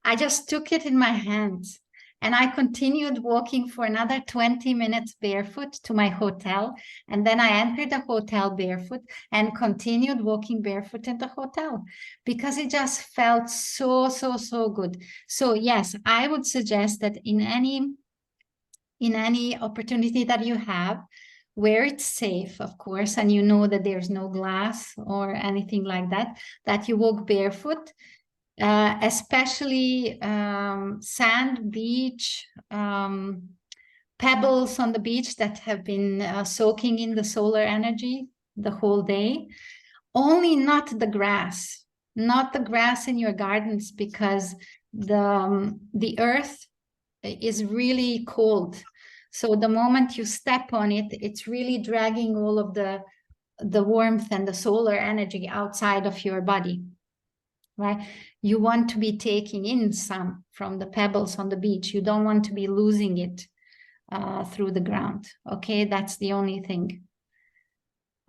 I just took it in my hands and I continued walking for another 20 minutes barefoot to my hotel. And then I entered the hotel barefoot and continued walking barefoot in the hotel because it just felt so good. So yes, I would suggest that in any opportunity that you have, where it's safe, of course, and you know that there's no glass or anything like that, that you walk barefoot, especially sand, beach, pebbles on the beach that have been soaking in the solar energy the whole day. Only not the grass in your gardens, because the earth is really cold. So the moment you step on it, it's really dragging all of the warmth and the solar energy outside of your body, right? You want to be taking in some from the pebbles on the beach. You don't want to be losing it through the ground, okay? That's the only thing.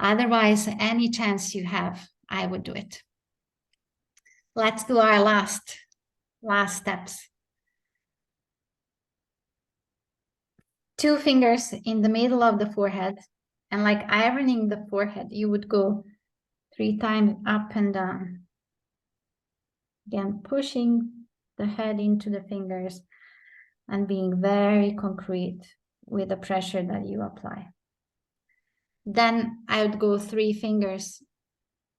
Otherwise, any chance you have, I would do it. Let's do our last steps. 2 fingers in the middle of the forehead, and like ironing the forehead, you would go 3 times up and down. Again, pushing the head into the fingers and being very concrete with the pressure that you apply. Then I would go 3 fingers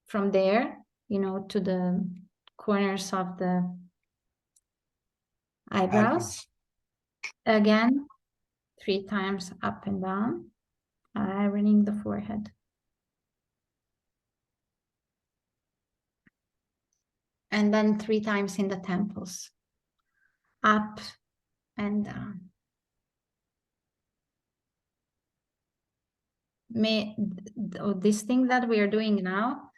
from there, to the corners of the eyebrows. Again, 3 times up and down, ironing the forehead. And then 3 times in the temples, up and down. May this thing that we are doing now,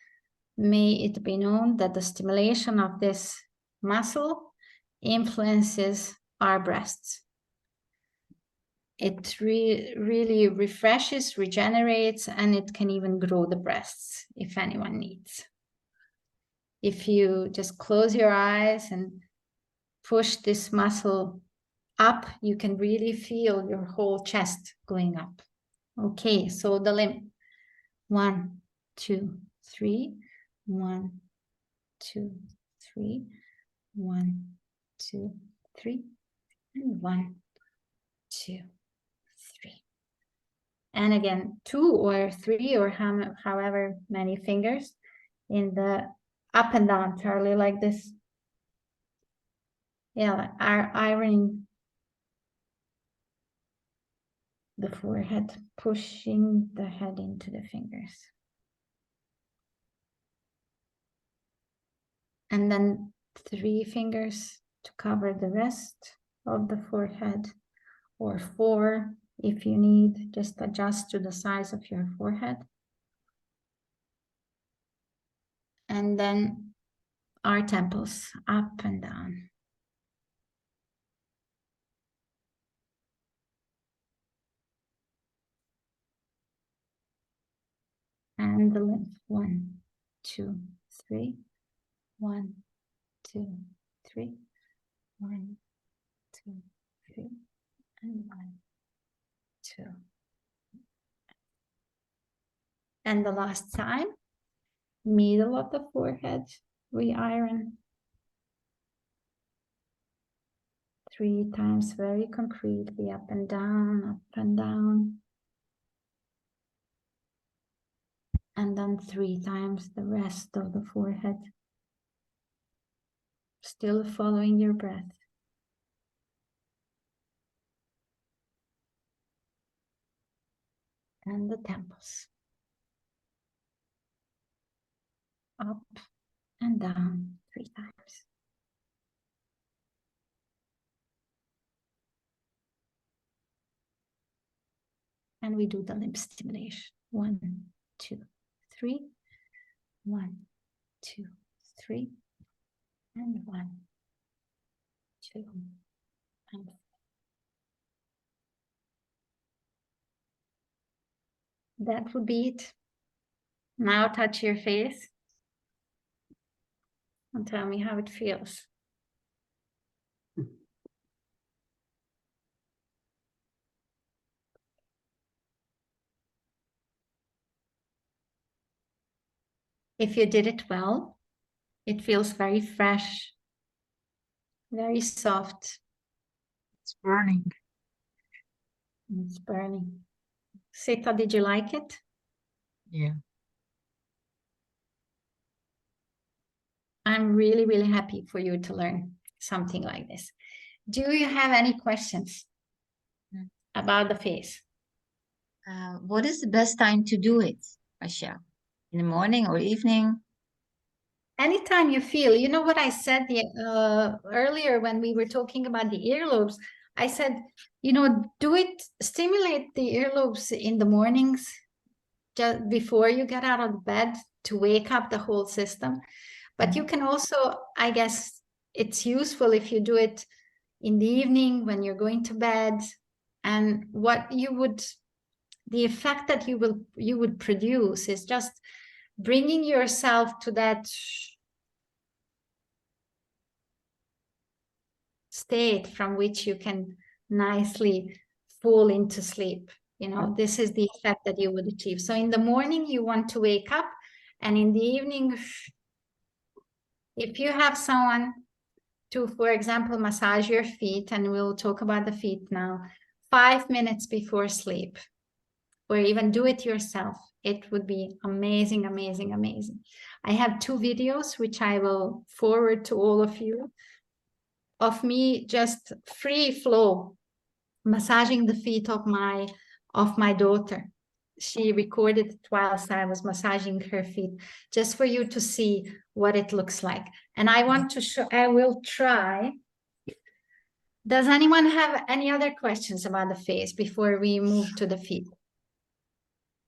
may it be known that the stimulation of this muscle influences our breasts. It really refreshes, regenerates, and it can even grow the breasts if anyone needs. If you just close your eyes and push this muscle up, you can really feel your whole chest going up. Okay, so the lymph. 1, 2, 3. 1, 2, 3. 1, 2, 3. And 1, 2, 3. And again, 2 or 3 or however many fingers in the up and down, Charlie, like this. Yeah, ironing the forehead, pushing the head into the fingers. And then 3 fingers to cover the rest of the forehead, or 4 if you need, just adjust to the size of your forehead. And then our temples up and down. And the lymph. 1, 2, 3. 1, 2, 3. 1, 2, 3. And 1, 2. And the last time, middle of the forehead, we iron 3 times very concretely, up and down, up and down. And then 3 times the rest of the forehead. Still following your breath. And the temples. Up and down 3 times. And we do the lymph stimulation. 1, 2, 3. 1, 2, 3. And 1, 2, and 3. That would be it. Now touch your face and tell me how it feels. If you did it well, it feels very fresh, very soft. It's burning. It's burning. Sita, did you like it? Yeah. I'm really, really happy for you to learn something like this. Do you have any questions about the face? What is the best time to do it, Michelle? In the morning or evening? Anytime you feel, you know what I said earlier when we were talking about the earlobes, I said, you know, do it, stimulate the earlobes in the mornings, just before you get out of bed, to wake up the whole system. But you can also, I guess it's useful if you do it in the evening when you're going to bed. And what you would, the effect that you would produce is just bringing yourself to that state from which you can nicely fall into sleep. You know, this is the effect that you would achieve. So in the morning, you want to wake up, and in the evening, if you have someone to, for example, massage your feet, and we'll talk about the feet now, 5 minutes before sleep, or even do it yourself, it would be amazing, amazing, amazing. I have 2 videos, which I will forward to all of you, of me just free flow massaging the feet of my daughter. She recorded it whilst I was massaging her feet, just for you to see what it looks like. And I want to show, I will try. Does anyone have any other questions about the face before we move to the feet?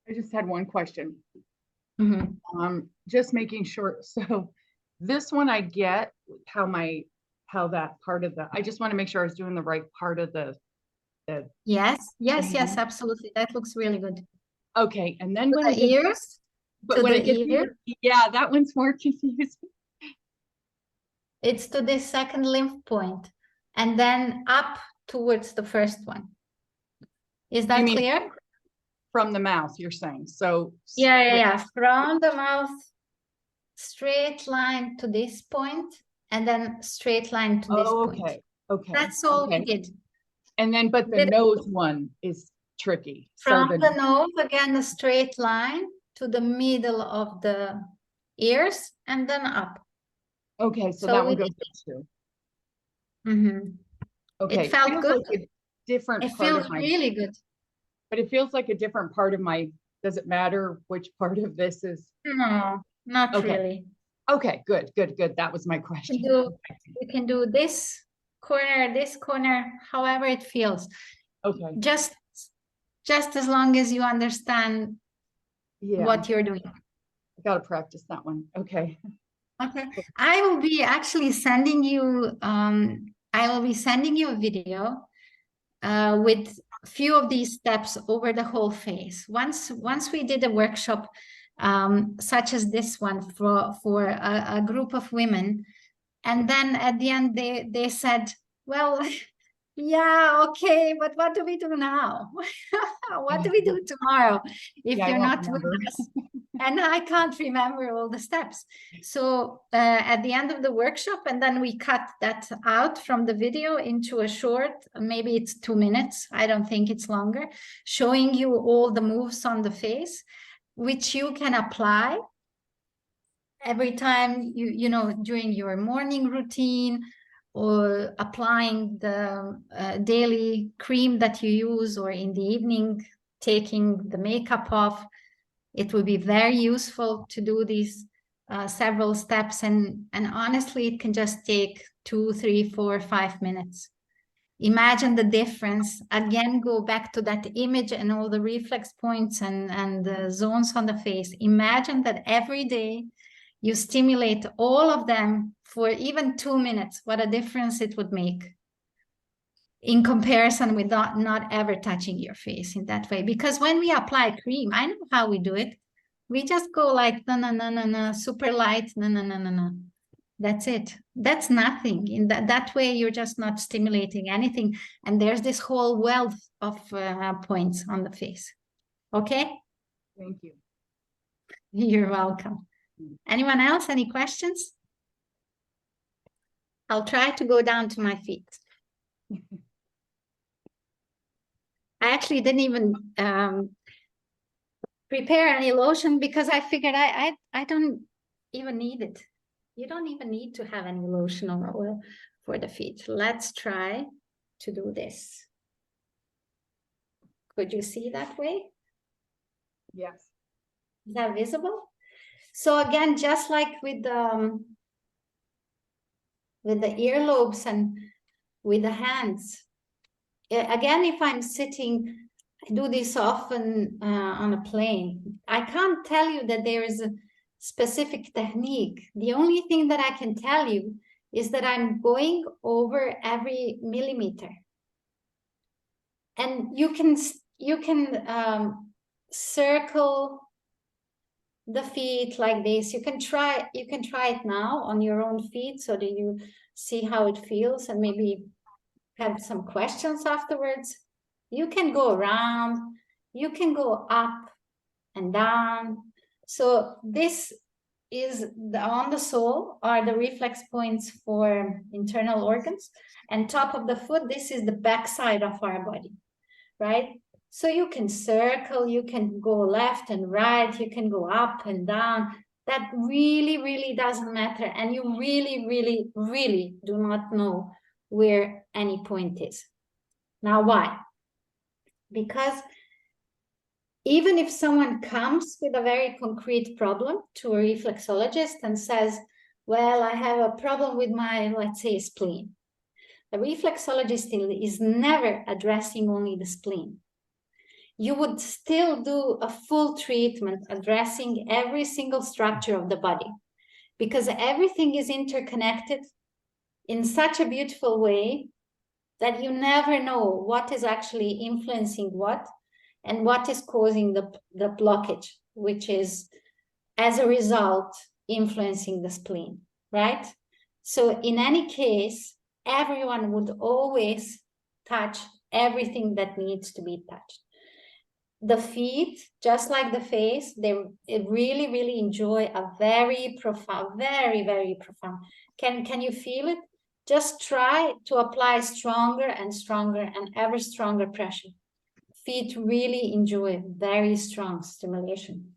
I just had one question. Mm-hmm. Just making sure. So this one I get how that part of I just want to make sure I was doing the right part of the Yes, absolutely. That looks really good. okay. And then To when the it gets, ears, but to when the it gets, ear. yeah, that one's more confusing. It's to this second lymph point, and then up towards the first one. Is that clear? from the mouth, you're saying, so. Yeah. From the mouth, straight line to this point, and then straight line to this Oh, point. okay, okay. That's all we okay. did. And then, but the Did it nose one is tricky. So from the nose, again, a straight line to the middle of the ears, and then up. okay, so So that we one goes did- up too. Mhm. Okay. It felt feels good. like a different It part feels of my, really good. but it feels like a different part of my, does it matter which part of this is? No, not Okay. really. Okay, good. That was my You question. can do this corner, however it feels. Okay, Just as long as you understand yeah, what you're doing. I gotta practice that one. Okay, Okay. I will be actually sending you a video with few of these steps over the whole face. Once we did a workshop such as this one for a group of women, and then at the end they said, well, yeah, okay, but what do we do now? What do we do tomorrow if yeah, I you're won't not with remember. us? And I can't remember all the steps. So at the end of the workshop, and then we cut that out from the video into a short, maybe it's 2 minutes, I don't think it's longer, showing you all the moves on the face, which you can apply every time you know, during your morning routine, or applying the daily cream that you use, or in the evening taking the makeup off. It will be very useful to do these several steps, and honestly it can just take 2, 3, 4, 5 minutes. Imagine the difference. Again, go back to that image and all the reflex points and the zones on the face. Imagine that every day you stimulate all of them for even 2 minutes, what a difference it would make in comparison with not ever touching your face in that way. Because when we apply cream, I know how we do it. We just go like, no, super light, no. That's it. That's nothing. In that way, you're just not stimulating anything. And there's this whole wealth of points on the face. Okay? Thank you. You're welcome. Anyone else? Any questions? I'll try to go down to my feet. I actually didn't even prepare any lotion because I figured I don't even need it. You don't even need to have any lotion or oil for the feet. Let's try to do this. Could you see that way? Yes. Is that visible? So again, just like with the earlobes and with the hands, again, if I'm sitting, I do this often on a plane. I can't tell you that there is a specific technique. The only thing that I can tell you is that I'm going over every millimeter. And you can circle the feet like this. You can try it now on your own feet so that you see how it feels and maybe have some questions afterwards. You can go around, you can go up and down. So this is on the sole are the reflex points for internal organs, and top of the foot, this is the back side of our body, right? So you can circle, you can go left and right, you can go up and down. That really doesn't matter. And you really do not know where any point is. Now, why? Because even if someone comes with a very concrete problem to a reflexologist and says, well, I have a problem with my, let's say, spleen. The reflexologist is never addressing only the spleen. You would still do a full treatment addressing every single structure of the body, because everything is interconnected in such a beautiful way that you never know what is actually influencing what and what is causing the blockage, which is, as a result, influencing the spleen, right? So in any case, everyone would always touch everything that needs to be touched. the feet, just like the face, it really, really enjoy a very profound, very, very profound. Can you feel it? Just try to apply stronger and stronger and ever stronger pressure. Feet really enjoy very strong stimulation.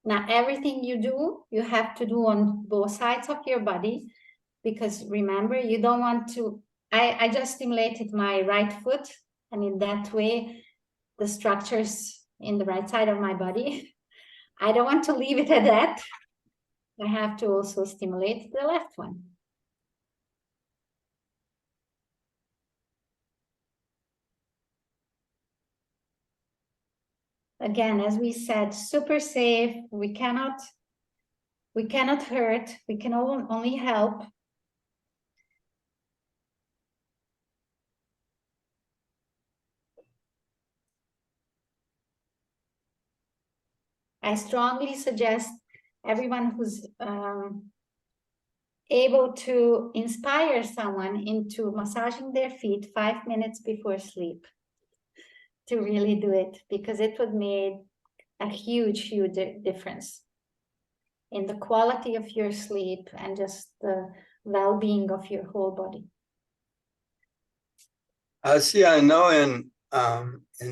Now, everything you do, you have to do on both sides of your body, because remember, you don't want to, I just stimulated my right foot, and in that way, the structures in the right side of my body. I don't want to leave it at that. I have to also stimulate the left one. Again, as we said, super safe. We cannot hurt. We can only help. I strongly suggest everyone who's able to inspire someone into massaging their feet 5 minutes before sleep to really do it, because it would make a huge, huge difference in the quality of your sleep and just the well-being of your whole body. See, I know in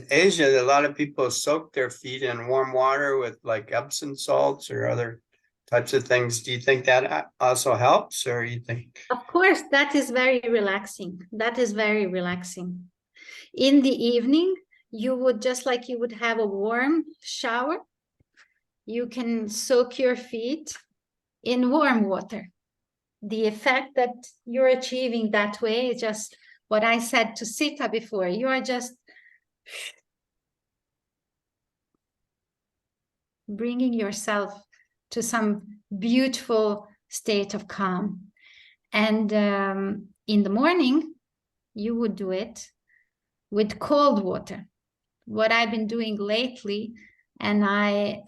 Asia, a lot of people soak their feet in warm water with like Epsom salts or other types of things. Do you think that also helps, or you think? Of course, that is very relaxing. That is very relaxing. In the evening, you would, just like you would have a warm shower, you can soak your feet in warm water. The effect that you're achieving that way is just what I said to Sita before. You are just bringing yourself to some beautiful state of calm. And in the morning, you would do it with cold water. What I've been doing lately, and I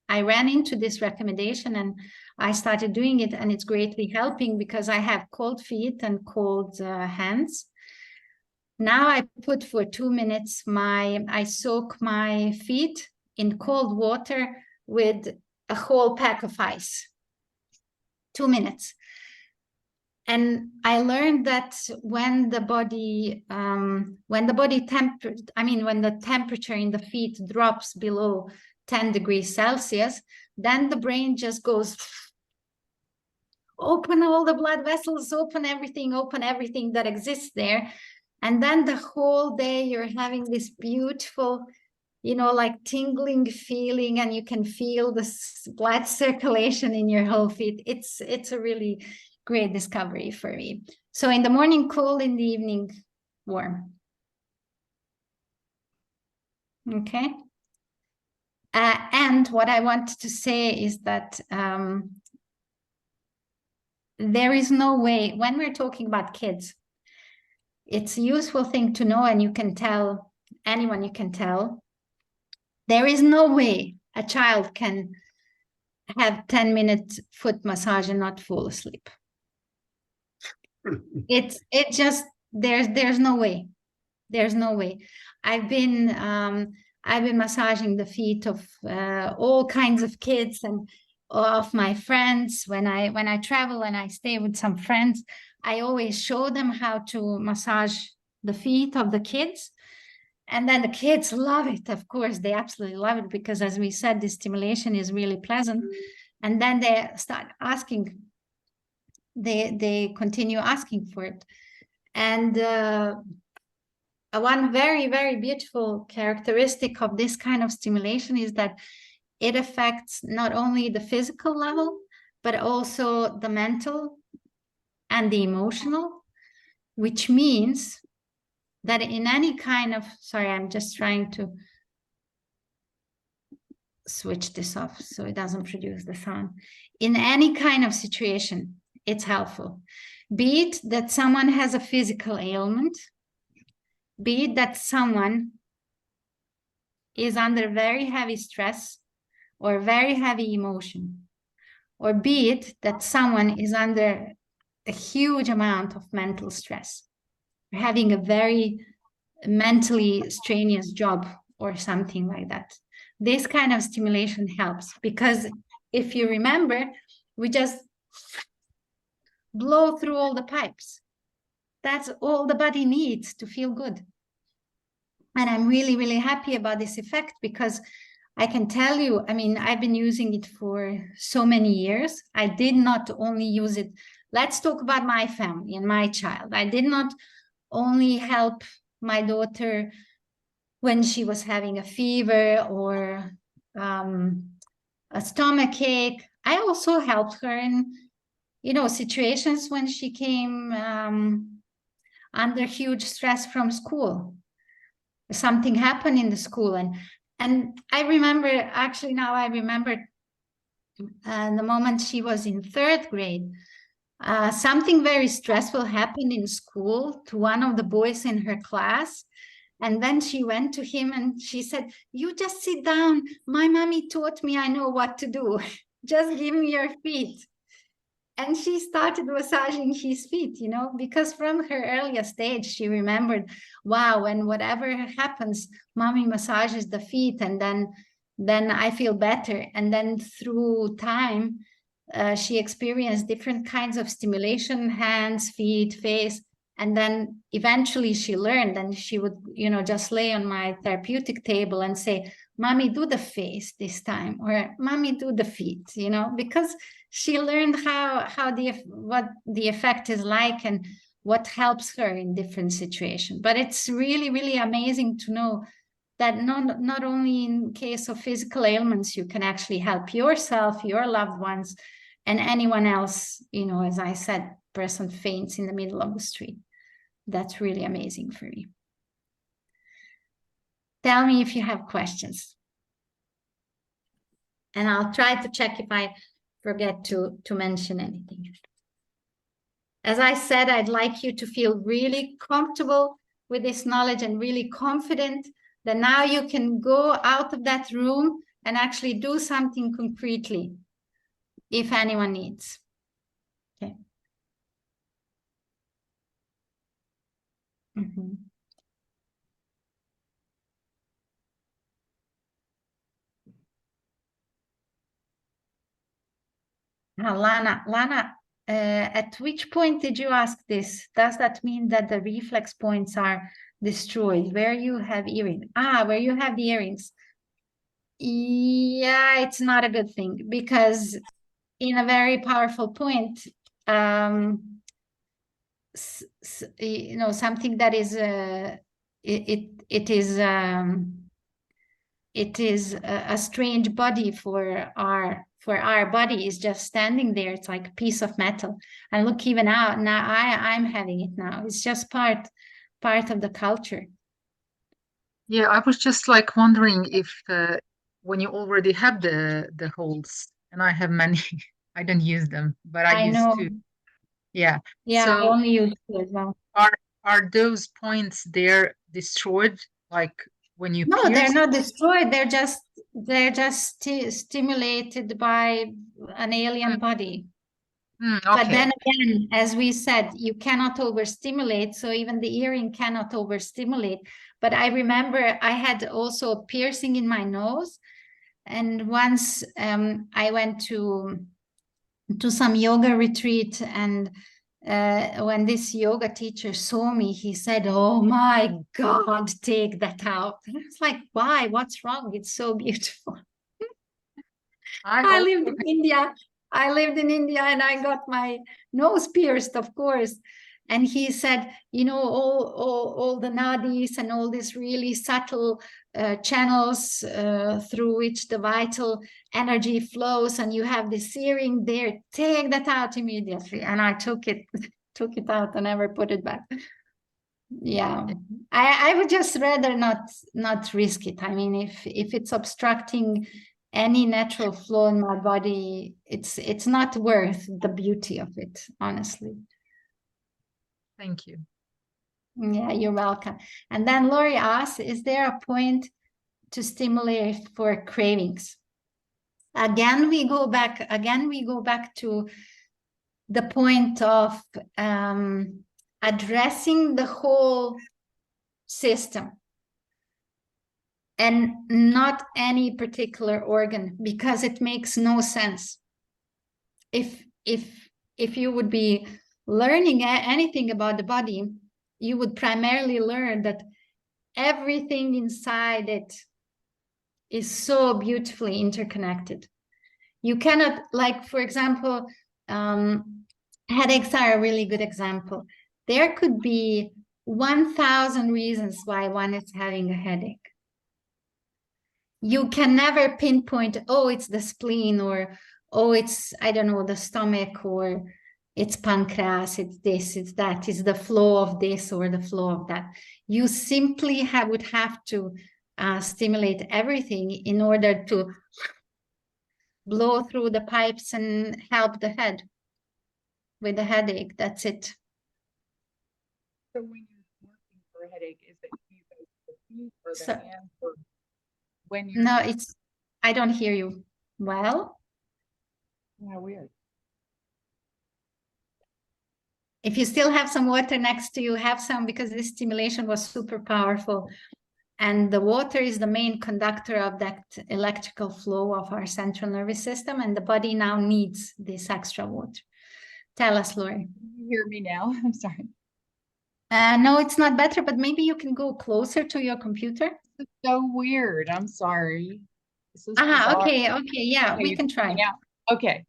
ran into this recommendation and I started doing it, and it's greatly helping because I have cold feet and cold hands. Now I put for 2 minutes, I soak my feet in cold water with a whole pack of ice. 2 minutes. And I learned that when the temperature in the feet drops below 10 degrees Celsius, then the brain just goes, open all the blood vessels, open everything that exists there. And then the whole day you're having this beautiful, like tingling feeling, and you can feel the blood circulation in your whole feet. It's a really great discovery for me. So in the morning, cold, in the evening, warm. Okay. And what I want to say is that there is no way, when we're talking about kids, it's a useful thing to know, and you can tell anyone, you can tell, there is no way a child can have 10-minute foot massage and not fall asleep. It just, there's no way. There's no way. I've been massaging the feet of all kinds of kids and of my friends. When I travel and I stay with some friends, I always show them how to massage the feet of the kids. And then the kids love it. Of course, they absolutely love it, because as we said, the stimulation is really pleasant. And then they start asking, they continue asking for it. And one very, very beautiful characteristic of this kind of stimulation is that it affects not only the physical level, but also the mental and the emotional, which means that in any kind of, sorry, I'm just trying to switch this off so it doesn't produce the sound. In any kind of situation, it's helpful. Be it that someone has a physical ailment, be it that someone is under very heavy stress or very heavy emotion, or be it that someone is under a huge amount of mental stress, having a very mentally strenuous job or something like that. This kind of stimulation helps because if you remember, we just blow through all the pipes. That's all the body needs to feel good. And I'm really, really happy about this effect because I can tell you, I mean, I've been using it for so many years. I did not only use it. Let's talk about my family and my child. I did not only help my daughter when she was having a fever or a stomach ache. I also helped her in, situations when she came under huge stress from school. Something happened in the school, and I remember, actually now I remember the moment she was in 3rd grade. Something very stressful happened in school to one of the boys in her class. And then she went to him and she said, "You just sit down. My mommy taught me I know what to do. Just give me your feet." And she started massaging his feet, because from her earliest age, she remembered, wow, when whatever happens, mommy massages the feet and then I feel better. And then through time, she experienced different kinds of stimulation, hands, feet, face. And then eventually she learned, and she would, just lay on my therapeutic table and say, "Mommy, do the face this time," or "Mommy, do the feet," because she learned what the effect is like and what helps her in different situations. But it's really, really amazing to know that not only in case of physical ailments, you can actually help yourself, your loved ones, and anyone else, as I said, person faints in the middle of the street. That's really amazing for me. Tell me if you have questions. And I'll try to check if I forget to mention anything. As I said, I'd like you to feel really comfortable with this knowledge and really confident that now you can go out of that room and actually do something concretely if anyone needs. Okay. Now, Lana, at which point did you ask this? Does that mean that the reflex points are destroyed where you have earrings? Where you have the earrings. Yeah, it's not a good thing because in a very powerful point, something that is it is a strange body for our body is just standing there. It's like a piece of metal. And look, even now I'm having it now. It's just part of the culture. Yeah, I was just like wondering if when you already have the holes, and I have many, I don't use them, but I used know. to. Yeah. Yeah, So I only use it as well. Are those points there destroyed, like when you No, pierce? they're not destroyed. They're just stimulated by an alien body. But then again, as we said, you cannot overstimulate. So even the earring cannot overstimulate. But I remember I had also a piercing in my nose. And once I went to some yoga retreat, and when this yoga teacher saw me, he said, "Oh my God, take that out." And I was like, "Why? What's wrong? It's so beautiful." I lived in India. And I got my nose pierced, of course. And he said, all the nadis and all these really subtle channels through which the vital energy flows, and you have this earring there, take that out immediately. And I took it out and never put it back. Yeah, I would just rather not risk it. I mean, if it's obstructing any natural flow in my body, it's not worth the beauty of it, honestly. Thank you. Yeah, you're welcome. And then Lori asks, is there a point to stimulate for cravings? Again, we go back to the point of addressing the whole system and not any particular organ, because it makes no sense. If you would be learning anything about the body, you would primarily learn that everything inside it is so beautifully interconnected. You cannot, like, for example, headaches are a really good example. There could be 1,000 reasons why one is having a headache. You can never pinpoint, oh, it's the spleen, or, oh, it's, I don't know, the stomach, or it's pancreas, it's this, it's that, it's the flow of this or the flow of that. You simply would have to stimulate everything in order to blow through the pipes and help the head with the headache. That's it. So when you're working for a headache, is it you go to the feet or the So- hands, or when you're No, it's, I don't hear you well. yeah, weird. If you still have some water next to you, have some, because this stimulation was super powerful. And the water is the main conductor of that electrical flow of our central nervous system. And the body now needs this extra water. Tell us, Lori. Can you hear me now? I'm sorry. No, it's not better, but maybe you can go closer to your computer. This is so weird. I'm sorry. This is Ah, bizarre. okay, yeah, Okay, we you can try. hear me now? Okay.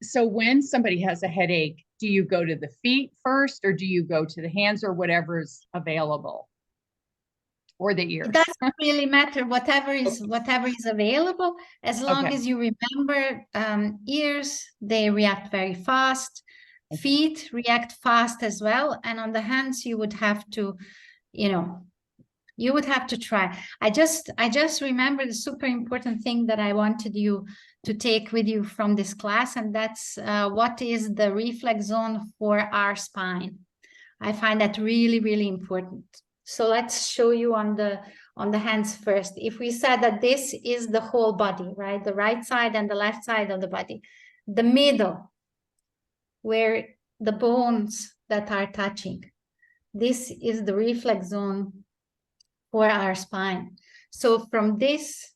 So when somebody has a headache, do you go to the feet first, or do you go to the hands, or whatever's available? Or the ears? It doesn't really matter, whatever is available, as long Okay. as you remember, ears, they react very fast. Okay. Feet react fast as well. And on the hands, you would have to, you would have to try. I just remember the super important thing that I wanted you to take with you from this class, and that's what is the reflex zone for our spine. I find that really, really important. So let's show you on the hands first. If we said that this is the whole body, right? The right side and the left side of the body, the middle, where the bones that are touching, this is the reflex zone for our spine. So from this,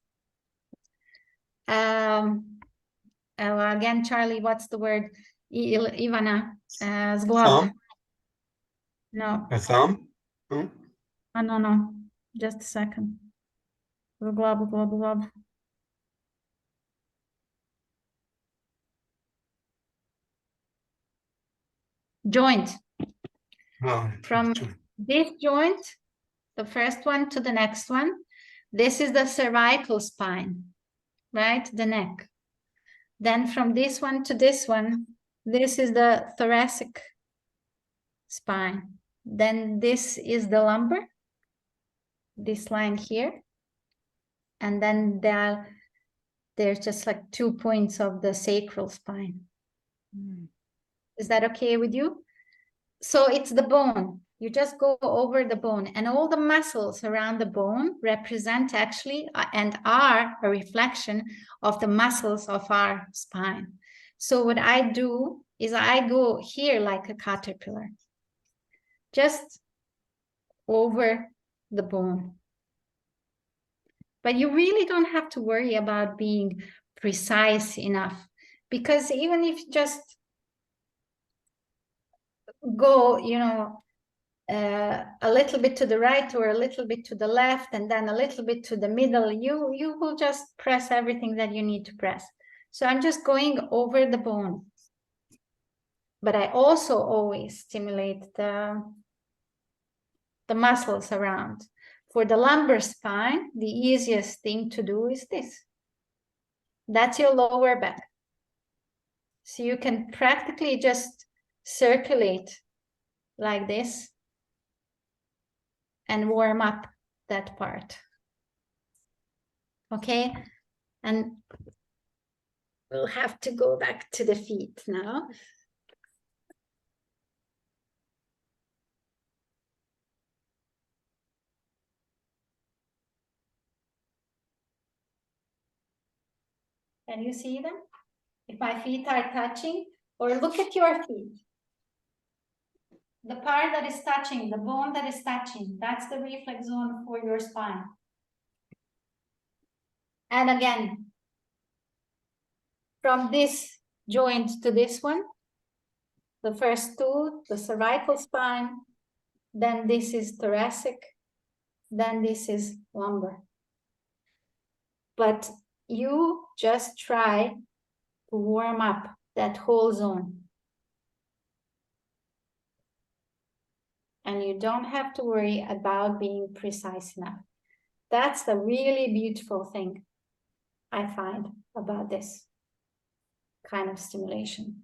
again, Charlie, what's the word? Ivana, zglob. Thumb, No, a thumb? Oh, no, just a second. Zglob. Joint. oh, From this joint, the first one to the next one, this is the cervical spine, right? The neck. Then from this one to this one, this is the thoracic spine. Then this is the lumbar, this line here. And then there's just like 2 points of the sacral spine. Is that okay with you? So it's the bone. You just go over the bone, and all the muscles around the bone represent actually and are a reflection of the muscles of our spine. So what I do is I go here like a caterpillar, just over the bone. But you really don't have to worry about being precise enough, because even if you just go, a little bit to the right or a little bit to the left and then a little bit to the middle, you will just press everything that you need to press. So I'm just going over the bone. But I also always stimulate the muscles around. For the lumbar spine, the easiest thing to do is this. That's your lower back. So you can practically just circulate like this and warm up that part. Okay, and we'll have to go back to the feet now. Can you see them? If my feet are touching, Or look at your feet. The part that is touching, the bone that is touching, that's the reflex zone for your spine. And again, from this joint to this one, the first two, the cervical spine, then this is thoracic, then this is lumbar. But you just try to warm up that whole zone. And you don't have to worry about being precise enough. That's the really beautiful thing I find about this kind of stimulation.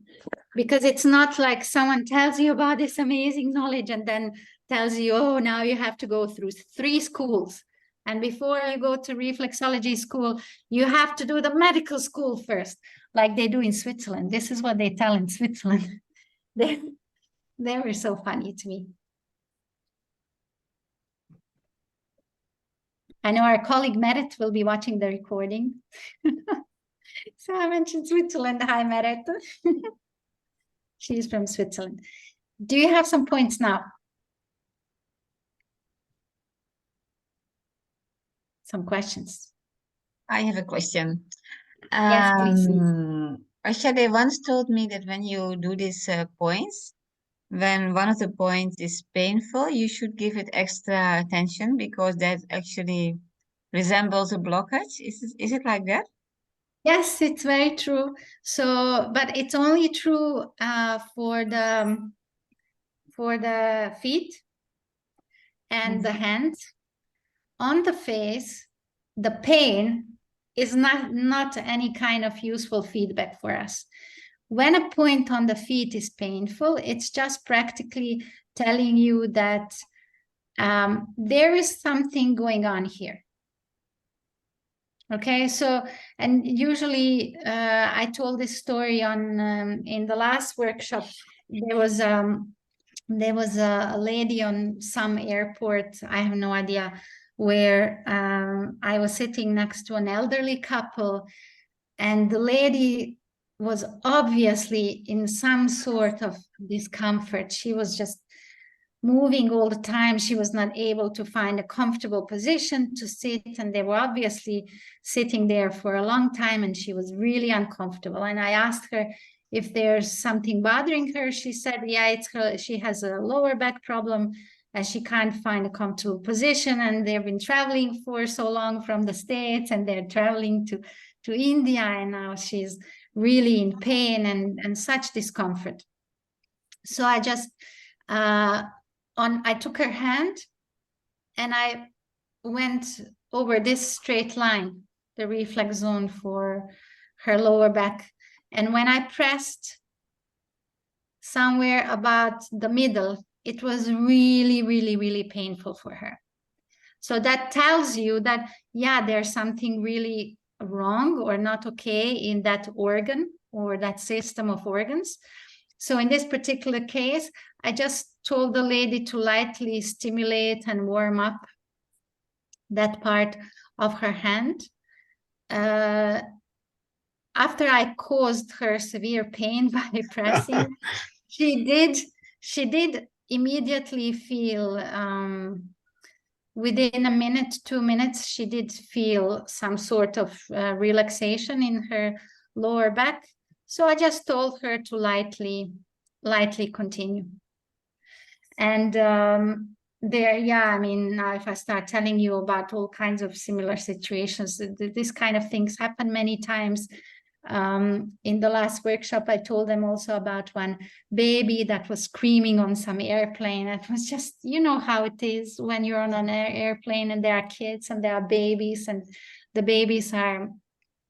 Because it's not like someone tells you about this amazing knowledge and then tells you, oh, now you have to go through 3 schools. And before you go to reflexology school, you have to do the medical school first, like they do in Switzerland. This is what they tell in Switzerland. They were so funny to me. I know our colleague Merit will be watching the recording. So I mentioned Switzerland. Hi, Merit. She's from Switzerland. Do you have some points now? Some questions? I have a question. Yes, please. Asha, they once told me that when you do these points, when one of the points is painful, you should give it extra attention because that actually resembles a blockage. Is it like that? Yes, it's very true. So, but it's only true for the feet and the hands. On the face, the pain is not any kind of useful feedback for us. When a point on the feet is painful, it's just practically telling you that there is something going on here. Okay, so, and usually I told this story on in the last workshop. There was a lady on some airport, I have no idea where, I was sitting next to an elderly couple, and the lady was obviously in some sort of discomfort. She was just moving all the time. She was not able to find a comfortable position to sit, and they were obviously sitting there for a long time, and she was really uncomfortable. And I asked her if there's something bothering her. She said, yeah, it's her. She has a lower back problem and she can't find a comfortable position, and they've been traveling for so long from the States, and they're traveling to India, and now she's really in pain and such discomfort. So I just I took her hand and I went over this straight line, the reflex zone for her lower back. And when I pressed somewhere about the middle, it was really, really, really painful for her. So that tells you that, yeah, there's something really wrong or not okay in that organ or that system of organs. So in this particular case, I just told the lady to lightly stimulate and warm up that part of her hand. After I caused her severe pain by pressing, she did immediately feel, within a minute, 2 minutes, she did feel some sort of relaxation in her lower back. So I just told her to lightly continue. And there, yeah, I mean, now if I start telling you about all kinds of similar situations, this kind of things happen many times. In the last workshop, I told them also about one baby that was screaming on some airplane. It was just, you know how it is when you're on an airplane and there are kids and there are babies, and the babies are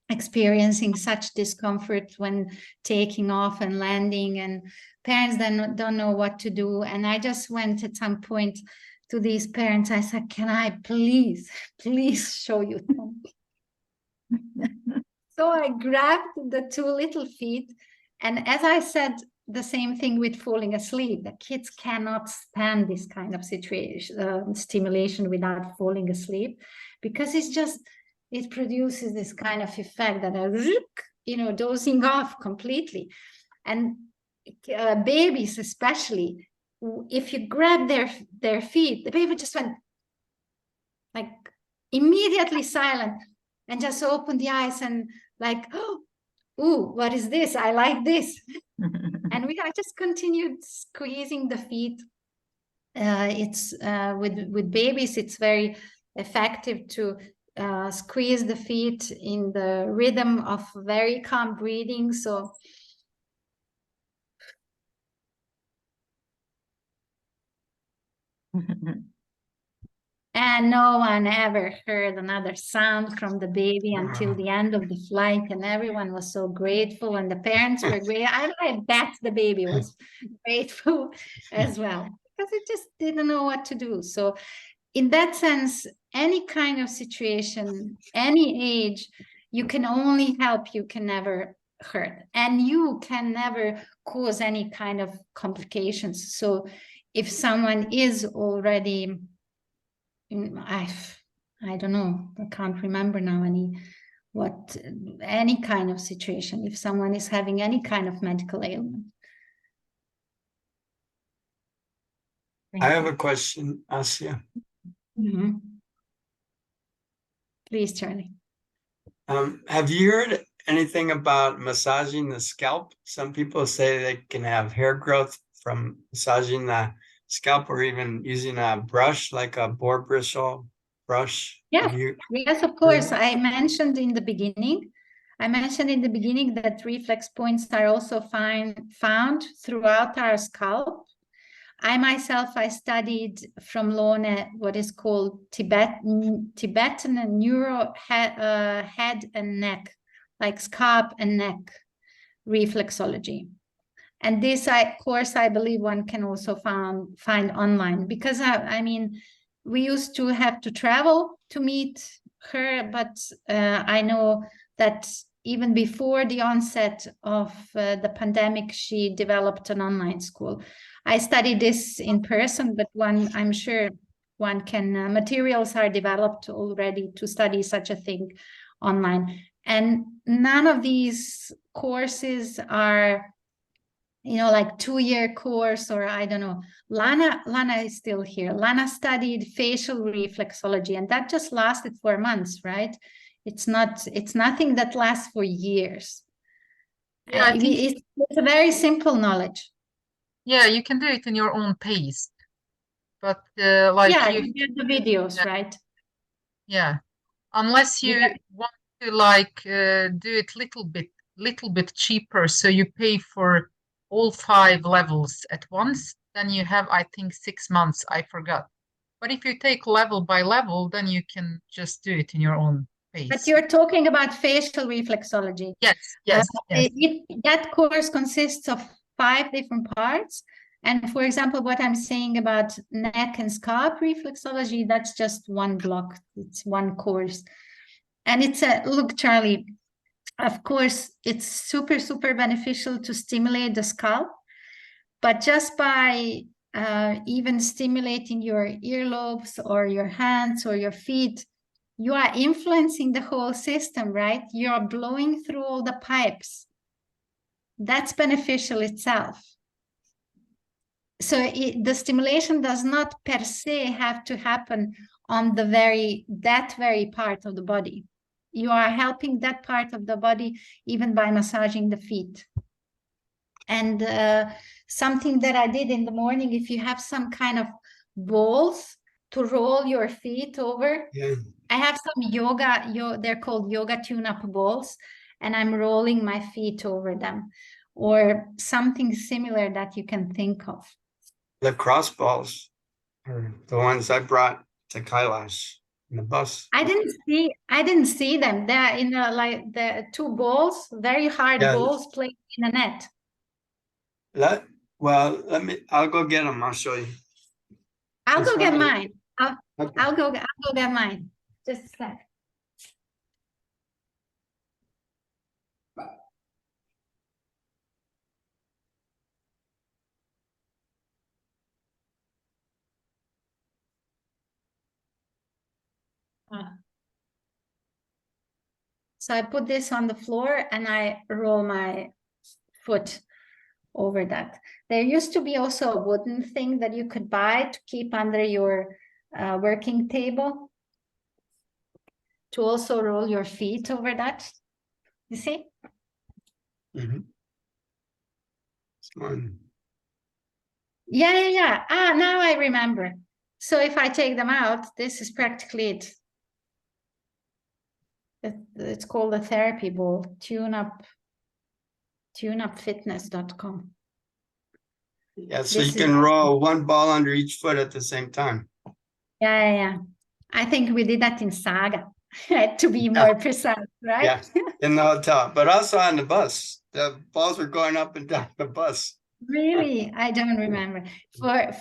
experiencing such discomfort when taking off and landing, and parents then don't know what to do. And I just went at some point to these parents, I said, can I please show you something? So I grabbed the 2 little feet, and as I said, the same thing with falling asleep. The kids cannot stand this kind of situation, stimulation without falling asleep, because it produces this kind of effect that I, dozing off completely. And babies especially, if you grab their feet, the baby just went like immediately silent and just opened the eyes and like, oh, ooh, what is this? I like this. And I just continued squeezing the feet. It's with babies, it's very effective to squeeze the feet in the rhythm of very calm breathing. So and no one ever heard another sound from the baby until the end of the flight, and everyone was so grateful, and the parents were great. I bet the baby was grateful as well, because it just didn't know what to do. So in that sense, any kind of situation, any age, you can only help, you can never hurt, and you can never cause any kind of complications. So if someone is already I don't know, I can't remember now any kind of situation, if someone is having any kind of medical ailment. I have a question, Asya. Mm-hmm. Please, Charlie. Have you heard anything about massaging the scalp? Some people say they can have hair growth from massaging the scalp, or even using a brush like a boar bristle brush. Yeah, Have you yes, of course. I mentioned in the beginning that reflex points are also found throughout our scalp. I studied from Lone what is called Tibetan neuro head and neck, like scalp and neck reflexology. And this course, I believe one can also find online, because I mean, we used to have to travel to meet her, but I know that even before the onset of the pandemic, she developed an online school. I studied this in person, but I'm sure one can, materials are developed already to study such a thing online. And none of these courses are, like 2-year course, or I don't know. Lana is still here. Lana studied facial reflexology, and that just lasted 4 months, right? It's nothing that lasts for years. Yeah, I think, It's a very simple knowledge. yeah, you can do it in your own pace, but like Yeah, you, you get the videos, yeah, right? yeah, unless you Yeah. want to like do it little bit cheaper, so you pay for all 5 levels at once, then you have, I think, 6 months, I forgot. But if you take level by level, then you can just do it in your own But pace. you're talking about facial reflexology. Yes, yes, yes. That course consists of 5 different parts. And for example, what I'm saying about neck and scalp reflexology, that's just one block. It's one course. And look, Charlie, of course, it's super, super beneficial to stimulate the scalp. But just by even stimulating your earlobes or your hands or your feet, you are influencing the whole system, right? You're blowing through all the pipes. That's beneficial itself. So the stimulation does not per se have to happen on that very part of the body. You are helping that part of the body even by massaging the feet. And something that I did in the morning, if you have some kind of balls to roll your feet over, Yeah. I have some they're called yoga tune-up balls, and I'm rolling my feet over them, or something similar that you can think of. The crossballs are the ones I brought to Kailash in the bus. I didn't see them. They're in like the 2 balls, very hard Yeah. balls played in a net. I'll go get them. I'll show you. I'll It's go get funny. mine. Okay. I'll go get mine. Just a sec. So I put this on the floor and I roll my foot over that. There used to be also a wooden thing that you could buy to keep under your working table, to also roll your feet over that. You see? Mhm. It's one. Yeah. Ah, now I remember. So if I take them out, this is practically it. It's called a therapy ball, tuneupfitness.com. Yeah, so This you is- can roll one ball under each foot at the same time. Yeah. I think we did that in Saga, to be more precise, right? Yeah, in the hotel, but also on the bus. The balls were going up and down the bus. Really, I don't remember.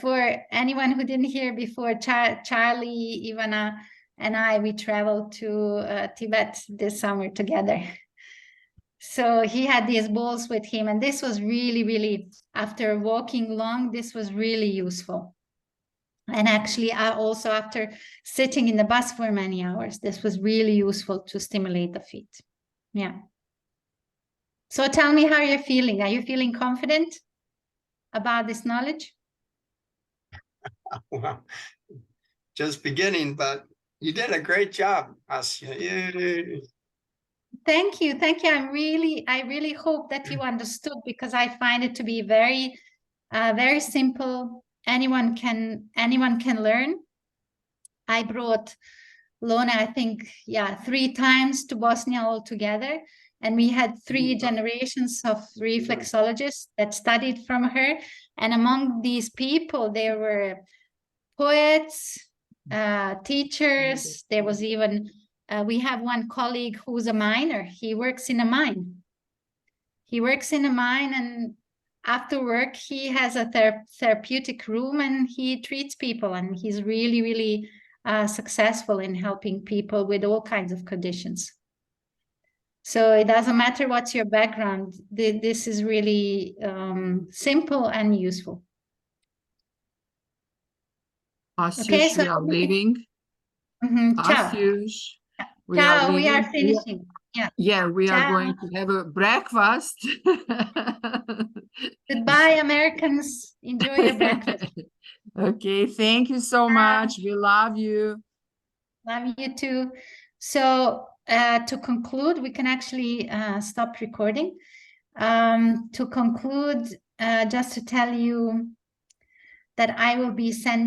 For anyone who didn't hear before, Charlie, Ivana, and I, we traveled to Tibet this summer together. So he had these balls with him, and this was really, after walking long, this was really useful. And actually, also after sitting in the bus for many hours, this was really useful to stimulate the feet. Yeah. So tell me how you're feeling. Are you feeling confident about this knowledge? Wow. Just beginning, but you did a great job, Asya. Thank you. I really hope that you understood, because I find it to be very, very simple. Anyone can learn. I brought Lona, I think, 3 times to Bosnia altogether. And we had 3 generations of reflexologists that studied from her. And among these people, there were poets, teachers. There was even, we have one colleague who's a miner. He works in a mine. And after work, he has a therapeutic room and he treats people. And he's really successful in helping people with all kinds of conditions. So it doesn't matter what's your background. This is really simple and useful. Okay, Asyush, so we are leaving. ciao. Asyush, we are Ciao, we are leaving. finishing. Yeah. Yeah, we are Ciao. going to have a breakfast. Goodbye, Americans. Enjoy your breakfast. Okay, thank you so much. We love you. Love you too. So to conclude, we can actually stop recording. To conclude, just to tell you that I will be sending